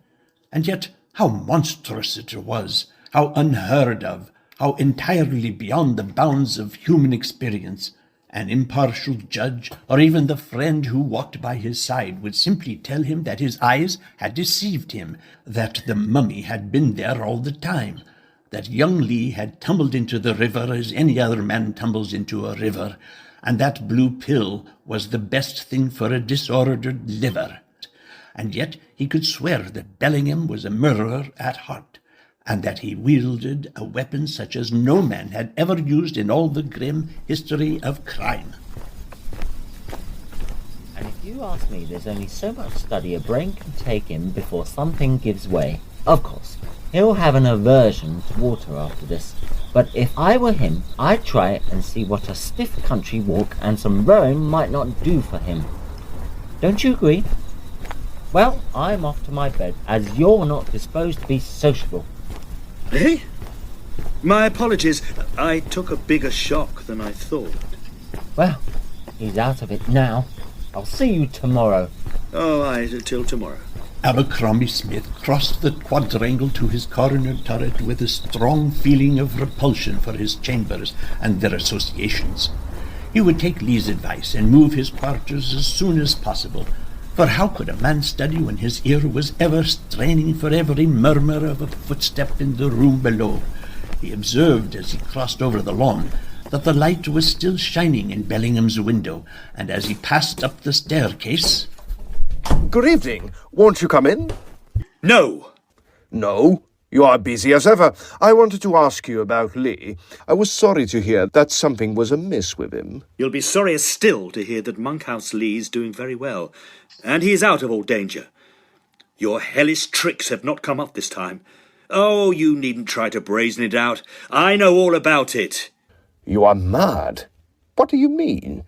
And yet how monstrous it was, how unheard of, how entirely beyond the bounds of human experience. An impartial judge, or even the friend who walked by his side, would simply tell him that his eyes had deceived him, that the mummy had been there all the time, that young Lee had tumbled into the river as any other man tumbles into a river, and that blue pill was the best thing for a disordered liver. And yet he could swear that Bellingham was a murderer at heart, and that he wielded a weapon such as no man had ever used in all the grim history of crime. And if you ask me, there's only so much study a brain can take in before something gives way. Of course, he'll have an aversion to water after this, but if I were him, I'd try it and see what a stiff country walk and some rowing might not do for him. Don't you agree? Well, I'm off to my bed, as you're not disposed to be sociable. Eh? My apologies. I took a bigger shock than I thought. Well, he's out of it now. I'll see you tomorrow. Oh, aye, till tomorrow. Abercrombie Smith crossed the quadrangle to his corner turret with a strong feeling of repulsion for his chambers and their associations. He would take Lee's advice and move his quarters as soon as possible, for how could a man study when his ear was ever straining for every murmur of a footstep in the room below? He observed as he crossed over the lawn that the light was still shining in Bellingham's window, and as he passed up the staircase... Good evening. Won't you come in? No. No? You are busy as ever. I wanted to ask you about Lee. I was sorry to hear that something was amiss with him. You'll be sorrier still to hear that Monkhouse Lee's doing very well, and he is out of all danger. Your hellish tricks have not come up this time. Oh, you needn't try to brazen it out. I know all about it. You are mad. What do you mean?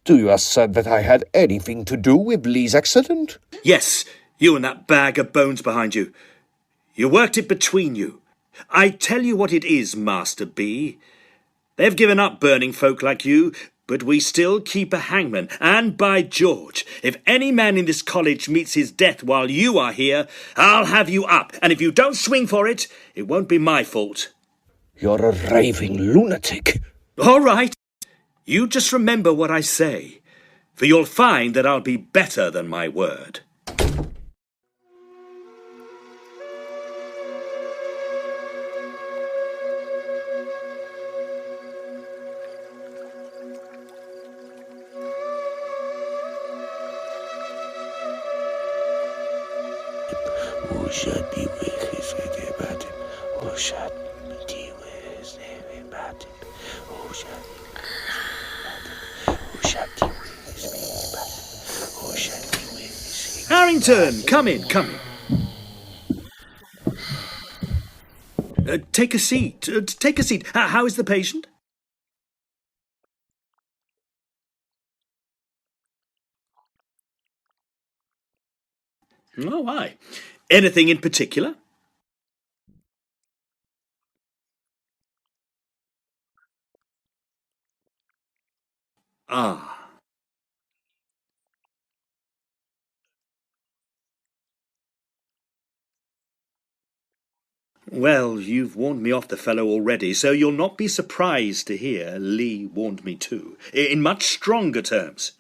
Do you assert that I had anything to do with Lee's accident? Yes, you and that bag of bones behind you. You worked it between you. I tell you what it is, Master B. They've given up burning folk like you, but we still keep a hangman. And by George, if any man in this college meets his death while you are here, I'll have you up. And if you don't swing for it, it won't be my fault. You're a raving lunatic. All right. You just remember what I say, for you'll find that I'll be better than my word. Harrington, come in, come in. Take a seat. Take a seat. How is the patient? Oh, aye. Anything in particular? Ah. Well, you've warned me off the fellow already, so you'll not be surprised to hear Lee warned me too, in much stronger terms.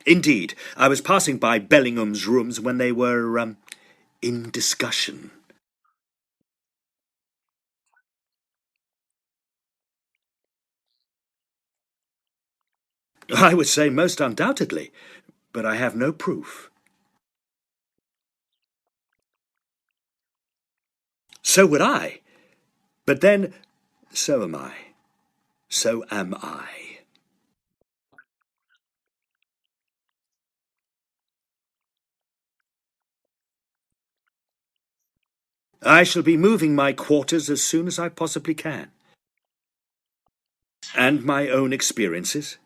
Indeed, I was passing by Bellingham's rooms when they were, in discussion. I would say most undoubtedly, but I have no proof. So would I. But then, so am I. So am I. I shall be moving my quarters as soon as I possibly can. And my own experiences.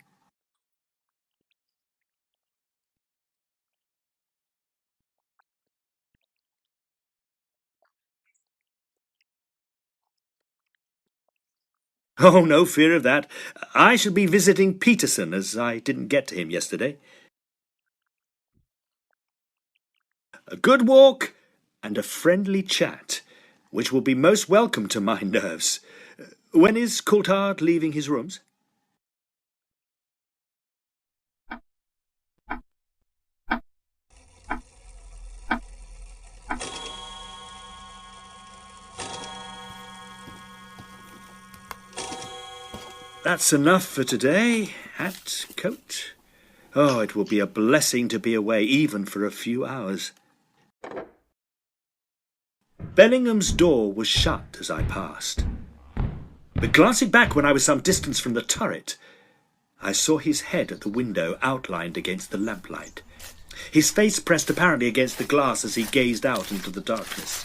Oh, no fear of that. I shall be visiting Peterson, as I didn't get to him yesterday. A good walk and a friendly chat, which will be most welcome to my nerves. When is Coulthard leaving his rooms? That's enough for today, hat, coat. Oh, it will be a blessing to be away, even for a few hours. Bellingham's door was shut as I passed. But glancing back when I was some distance from the turret, I saw his head at the window outlined against the lamplight, his face pressed apparently against the glass as he gazed out into the darkness.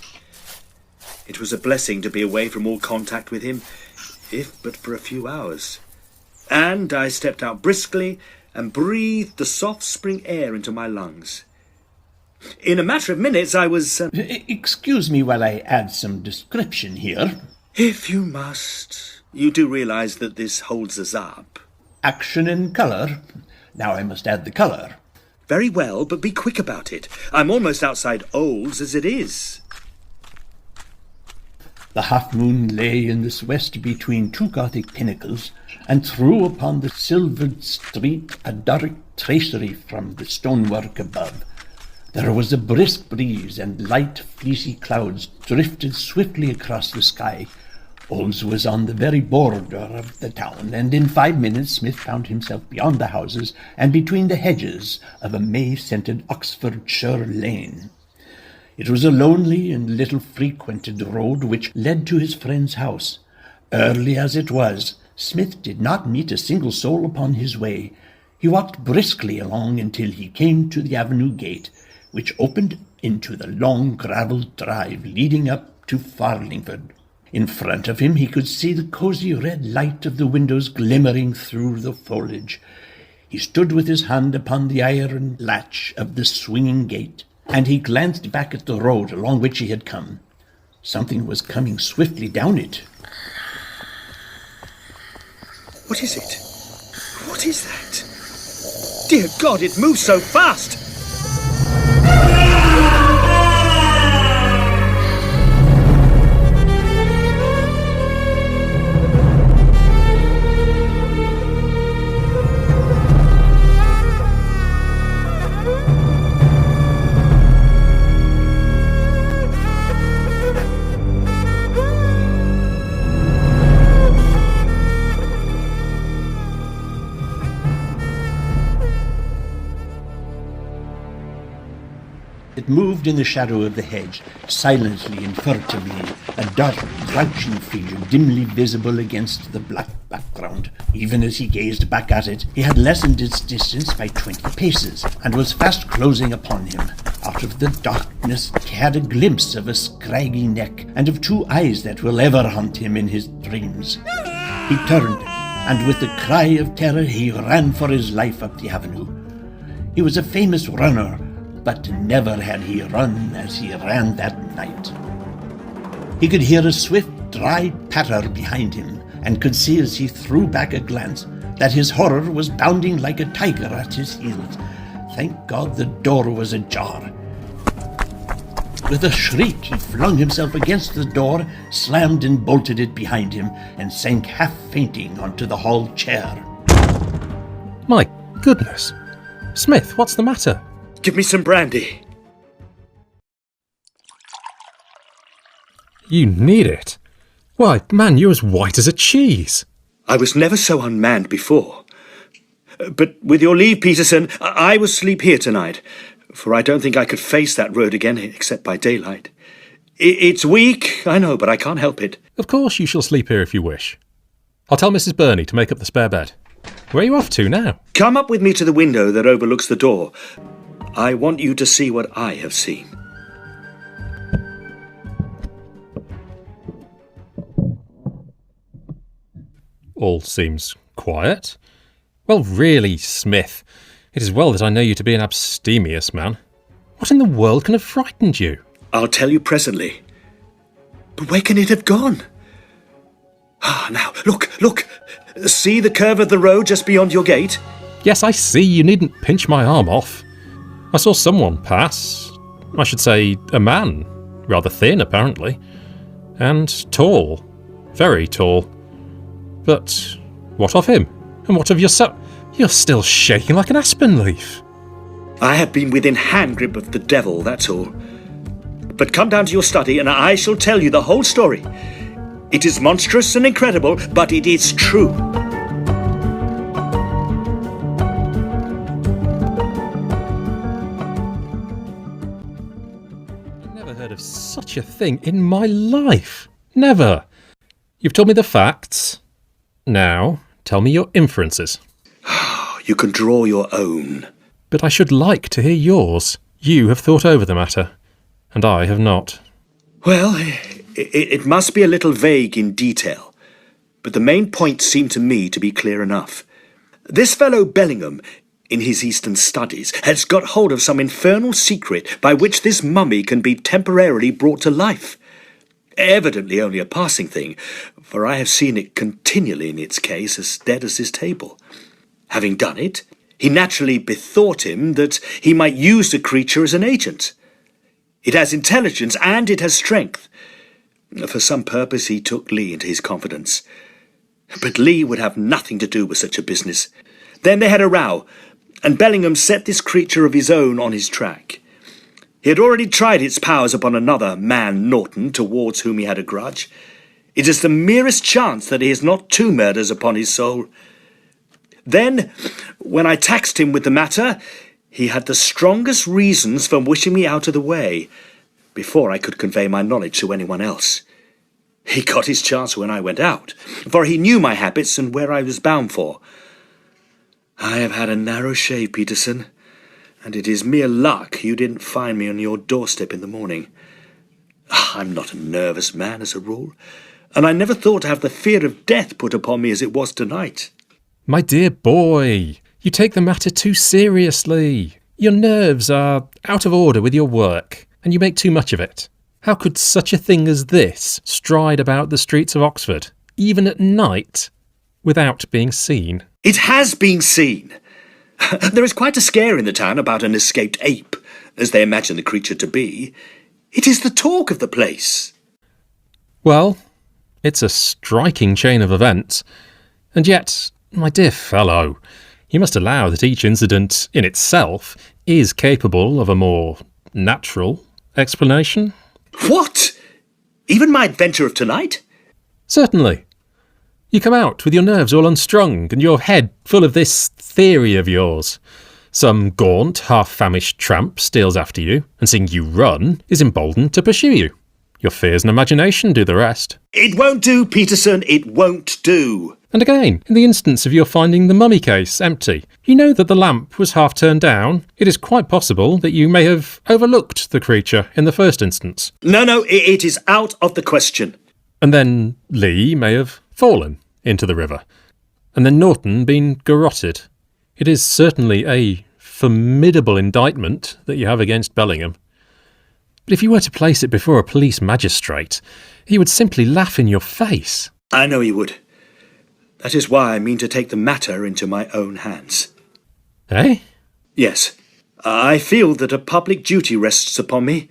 It was a blessing to be away from all contact with him, if but for a few hours. And I stepped out briskly and breathed the soft spring air into my lungs. In a matter of minutes I was... Excuse me while I add some description here. If you must. You do realize that this holds us up. Action in colour. Now I must add the colour. Very well, but be quick about it. I'm almost outside Old's as it is. The half-moon lay in the west between two Gothic pinnacles, and threw upon the silvered street a dark tracery from the stonework above. There was a brisk breeze, and light, fleecy clouds drifted swiftly across the sky. Old's was on the very border of the town, and in 5 minutes Smith found himself beyond the houses and between the hedges of a May-scented Oxfordshire lane. It was a lonely and little frequented road which led to his friend's house. Early as it was, Smith did not meet a single soul upon his way. He walked briskly along until he came to the avenue gate, which opened into the long gravelled drive leading up to Farlingford. In front of him he could see the cosy red light of the windows glimmering through the foliage. He stood with his hand upon the iron latch of the swinging gate, and he glanced back at the road along which he had come. Something was coming swiftly down it. What is it? What is that? Dear God, it moves so fast! It moved in the shadow of the hedge, silently and furtively, a dark, crouching figure dimly visible against the black background. Even as he gazed back at it, he had lessened its distance by 20 paces, and was fast closing upon him. Out of the darkness he had a glimpse of a scraggy neck, and of 2 eyes that will ever haunt him in his dreams. He turned, and with a cry of terror he ran for his life up the avenue. He was a famous runner, but never had he run as he ran that night. He could hear a swift, dry patter behind him, and could see as he threw back a glance that his horror was bounding like a tiger at his heels. Thank God the door was ajar. With a shriek he flung himself against the door, slammed and bolted it behind him, and sank half fainting onto the hall chair. My goodness! Smith, what's the matter? Give me some brandy. You need it. Why, man, you're as white as a cheese. I was never so unmanned before. But with your leave, Peterson, I will sleep here tonight, for I don't think I could face that road again except by daylight. It's weak, I know, but I can't help it. Of course you shall sleep here if you wish. I'll tell Mrs. Burney to make up the spare bed. Where are you off to now? Come up with me to the window that overlooks the door. I want you to see what I have seen. All seems quiet. Well, really, Smith, it is well that I know you to be an abstemious man. What in the world can have frightened you? I'll tell you presently. But where can it have gone? Now, look! See the curve of the road just beyond your gate? Yes, I see. You needn't pinch my arm off. I saw someone pass. I should say a man. Rather thin, apparently. And tall. Very tall. But what of him? And what of yourself? You're still shaking like an aspen leaf. I have been within hand grip of the devil, that's all. But come down to your study and I shall tell you the whole story. It is monstrous and incredible, but it is true. I've never heard of such a thing in my life. Never. You've told me the facts. Now, tell me your inferences. You can draw your own. But I should like to hear yours. You have thought over the matter, and I have not. Well, it must be a little vague in detail, but the main points seem to me to be clear enough. This fellow Bellingham, in his Eastern studies, has got hold of some infernal secret by which this mummy can be temporarily brought to life. Evidently only a passing thing, for I have seen it continually in its case as dead as this table. Having done it, he naturally bethought him that he might use the creature as an agent. It has intelligence and it has strength. For some purpose he took Lee into his confidence. But Lee would have nothing to do with such a business. Then they had a row, and Bellingham set this creature of his own on his track. He had already tried its powers upon another man, Norton, towards whom he had a grudge. It is the merest chance that he has not two murders upon his soul. Then, when I taxed him with the matter, he had the strongest reasons for wishing me out of the way, before I could convey my knowledge to anyone else. He got his chance when I went out, for he knew my habits and where I was bound for. I have had a narrow shave, Peterson, and it is mere luck you didn't find me on your doorstep in the morning. I'm not a nervous man as a rule, and I never thought to have the fear of death put upon me as it was tonight. My dear boy, you take the matter too seriously. Your nerves are out of order with your work, and you make too much of it. How could such a thing as this stride about the streets of Oxford, even at night, without being seen? It has been seen. There is quite a scare in the town about an escaped ape, as they imagine the creature to be. It is the talk of the place. Well, it's a striking chain of events. And yet, my dear fellow, you must allow that each incident in itself is capable of a more natural explanation. What? Even my adventure of tonight? Certainly. You come out with your nerves all unstrung and your head full of this theory of yours. Some gaunt, half-famished tramp steals after you, and seeing you run is emboldened to pursue you. Your fears and imagination do the rest. It won't do, Peterson, it won't do. And again, in the instance of your finding the mummy case empty, you know that the lamp was half turned down. It is quite possible that you may have overlooked the creature in the first instance. No, it is out of the question. And then Lee may have fallen into the river, and then Norton been garrotted. It is certainly a formidable indictment that you have against Bellingham. But if you were to place it before a police magistrate, he would simply laugh in your face. I know he would. That is why I mean to take the matter into my own hands. Eh? Yes. I feel that a public duty rests upon me,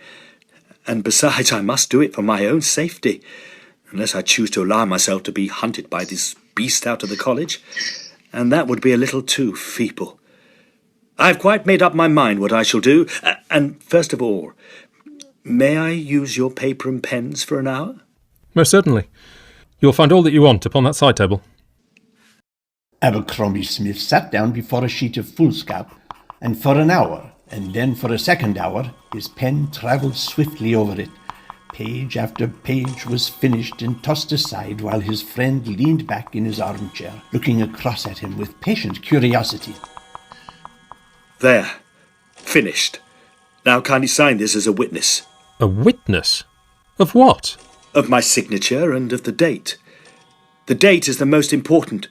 and besides I must do it for my own safety, unless I choose to allow myself to be hunted by this beast out of the college, and that would be a little too feeble. I've quite made up my mind what I shall do, and first of all, may I use your paper and pens for an hour? Most certainly. You'll find all that you want upon that side table. Abercrombie Smith sat down before a sheet of foolscap, and for an hour, and then for a second hour, his pen travelled swiftly over it, Page after page was finished and tossed aside while his friend leaned back in his armchair, looking across at him with patient curiosity. There. Finished. Now kindly sign this as a witness. A witness? Of what? Of my signature and of the date. The date is the most important.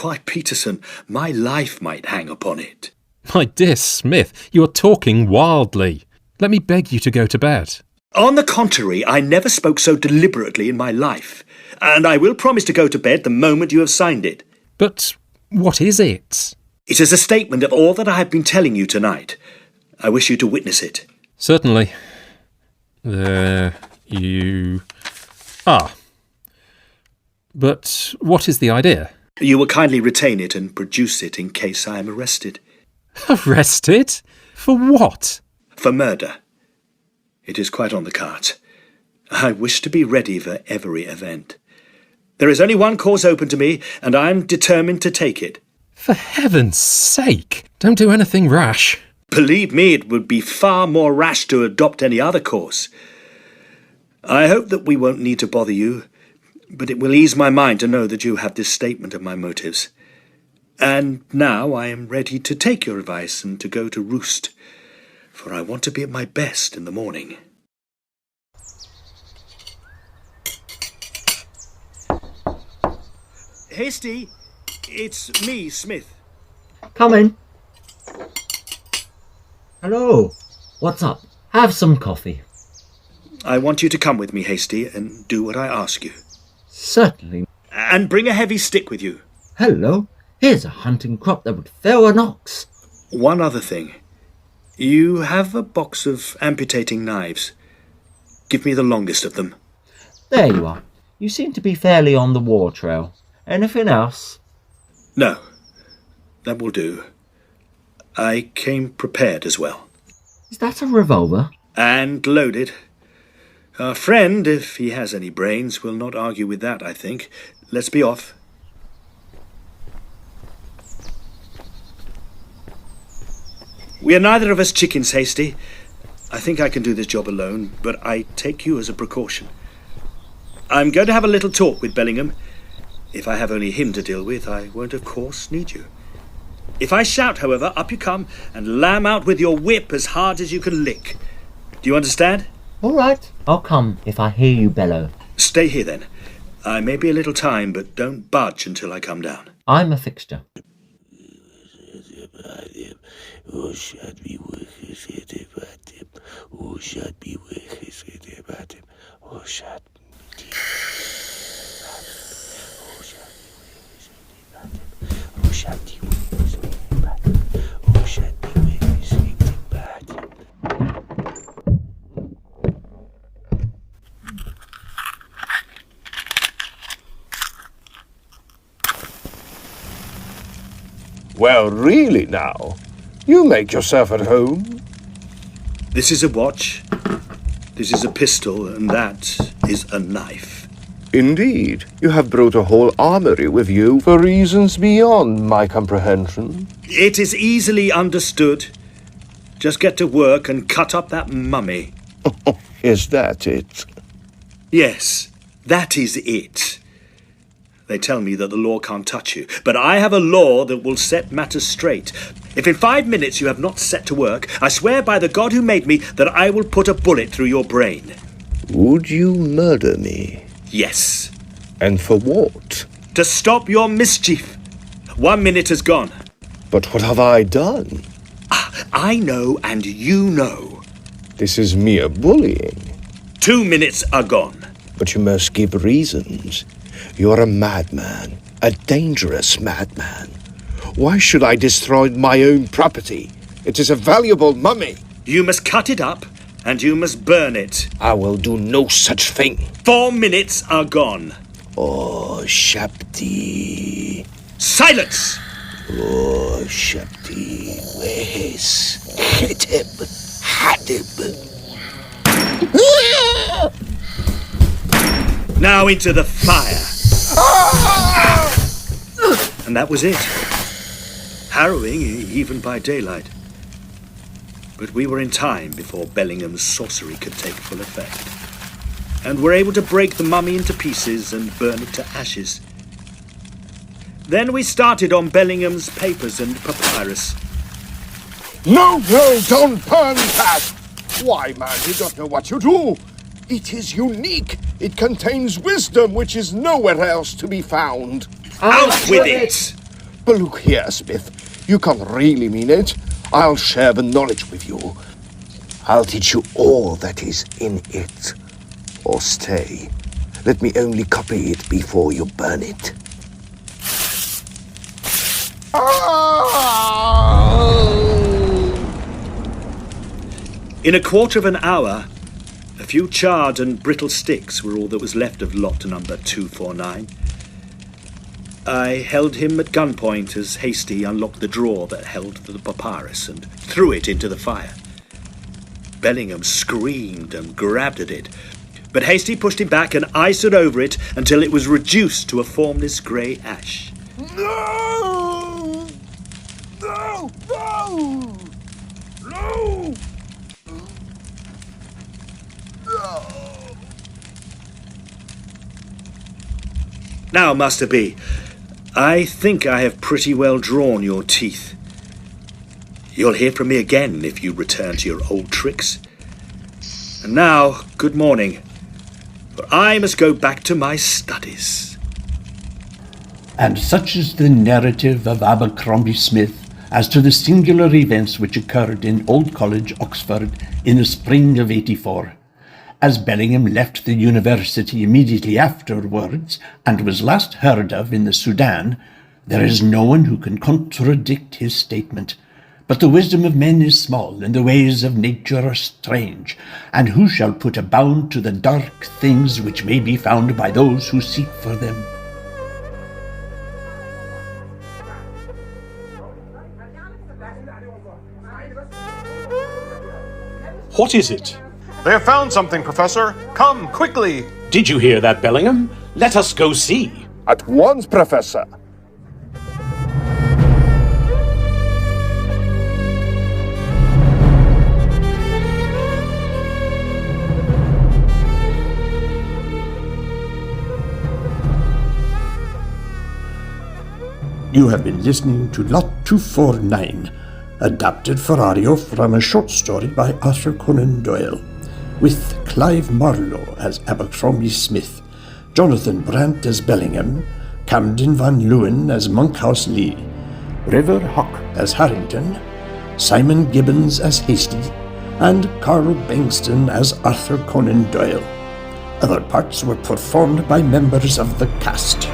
Why, Peterson, my life might hang upon it. My dear Smith, you are talking wildly. Let me beg you to go to bed. On the contrary, I never spoke so deliberately in my life, and I will promise to go to bed the moment you have signed it. But what is it? It is a statement of all that I have been telling you tonight. I wish you to witness it. Certainly. There you are. But what is the idea? You will kindly retain it and produce it in case I am arrested. Arrested? For what? For murder. It is quite on the cards. I wish to be ready for every event. There is only one course open to me, and I am determined to take it. For heaven's sake, don't do anything rash. Believe me, it would be far more rash to adopt any other course. I hope that we won't need to bother you, but it will ease my mind to know that you have this statement of my motives. And now I am ready to take your advice and to go to roost, for I want to be at my best in the morning. Hasty, it's me, Smith. Come in. Hello. What's up? Have some coffee. I want you to come with me, Hasty, and do what I ask you. Certainly. And bring a heavy stick with you. Hello. Here's a hunting crop that would fell an ox. One other thing. You have a box of amputating knives. Give me the longest of them. There you are. You seem to be fairly on the war trail. Anything else? No. That will do. I came prepared as well. Is that a revolver? And loaded. Our friend, if he has any brains, will not argue with that, I think. Let's be off. We are neither of us chickens, Hasty. I think I can do this job alone, but I take you as a precaution. I'm going to have a little talk with Bellingham. If I have only him to deal with, I won't, of course, need you. If I shout, however, up you come and lam out with your whip as hard as you can lick. Do you understand? All right. I'll come if I hear you bellow. Stay here, then. I may be a little time, but don't budge until I come down. I'm a fixture. Well, really now, you make yourself at home. This is a watch, this is a pistol, and that is a knife. Indeed, you have brought a whole armory with you for reasons beyond my comprehension. It is easily understood. Just get to work and cut up that mummy. Is that it? Yes, that is it. They tell me that the law can't touch you, but I have a law that will set matters straight. If in 5 minutes you have not set to work, I swear by the God who made me that I will put a bullet through your brain. Would you murder me? Yes. And for what? To stop your mischief. 1 minute has gone. But what have I done? I know and you know. This is mere bullying. 2 minutes are gone. But you must give reasons. You're a madman, a dangerous madman. Why should I destroy my own property? It is a valuable mummy. You must cut it up, and you must burn it. I will do no such thing. 4 minutes are gone. Oh, Shabdi. Silence! Oh, Shabdi, where's... Hit him. Had him. Now into the fire. And that was it. Harrowing, even by daylight. But we were in time before Bellingham's sorcery could take full effect. and were able to break the mummy into pieces and burn it to ashes. Then we started on Bellingham's papers and papyrus. No, don't burn that! Why, man, you don't know what you do. It is unique. It contains wisdom which is nowhere else to be found. Out with it! But look here, Smith. You can't really mean it. I'll share the knowledge with you. I'll teach you all that is in it. Or stay. Let me only copy it before you burn it. In a quarter of an hour, a few charred and brittle sticks were all that was left of lot number 249. I held him at gunpoint as Hasty unlocked the drawer that held the papyrus and threw it into the fire. Bellingham screamed and grabbed at it, but Hasty pushed him back and I stood over it until it was reduced to a formless grey ash. No! No! No! No! Now, Master B, I think I have pretty well drawn your teeth. You'll hear from me again if you return to your old tricks. And now, good morning, for I must go back to my studies. And such is the narrative of Abercrombie Smith as to the singular events which occurred in Old College, Oxford, in the spring of '84. As Bellingham left the university immediately afterwards, and was last heard of in the Sudan, there is no one who can contradict his statement. But the wisdom of men is small, and the ways of nature are strange, and who shall put a bound to the dark things which may be found by those who seek for them? What is it? They have found something, Professor. Come, quickly. Did you hear that, Bellingham? Let us go see. At once, Professor. You have been listening to Lot 249, adapted for audio from a short story by Arthur Conan Doyle, with Clive Marlowe as Abercrombie Smith, Jonathan Brandt as Bellingham, Camden Van Leeuwen as Monkhouse Lee, River Hawk as Harrington, Simon Gibbons as Hasty, and Carl Bengston as Arthur Conan Doyle. Other parts were performed by members of the cast.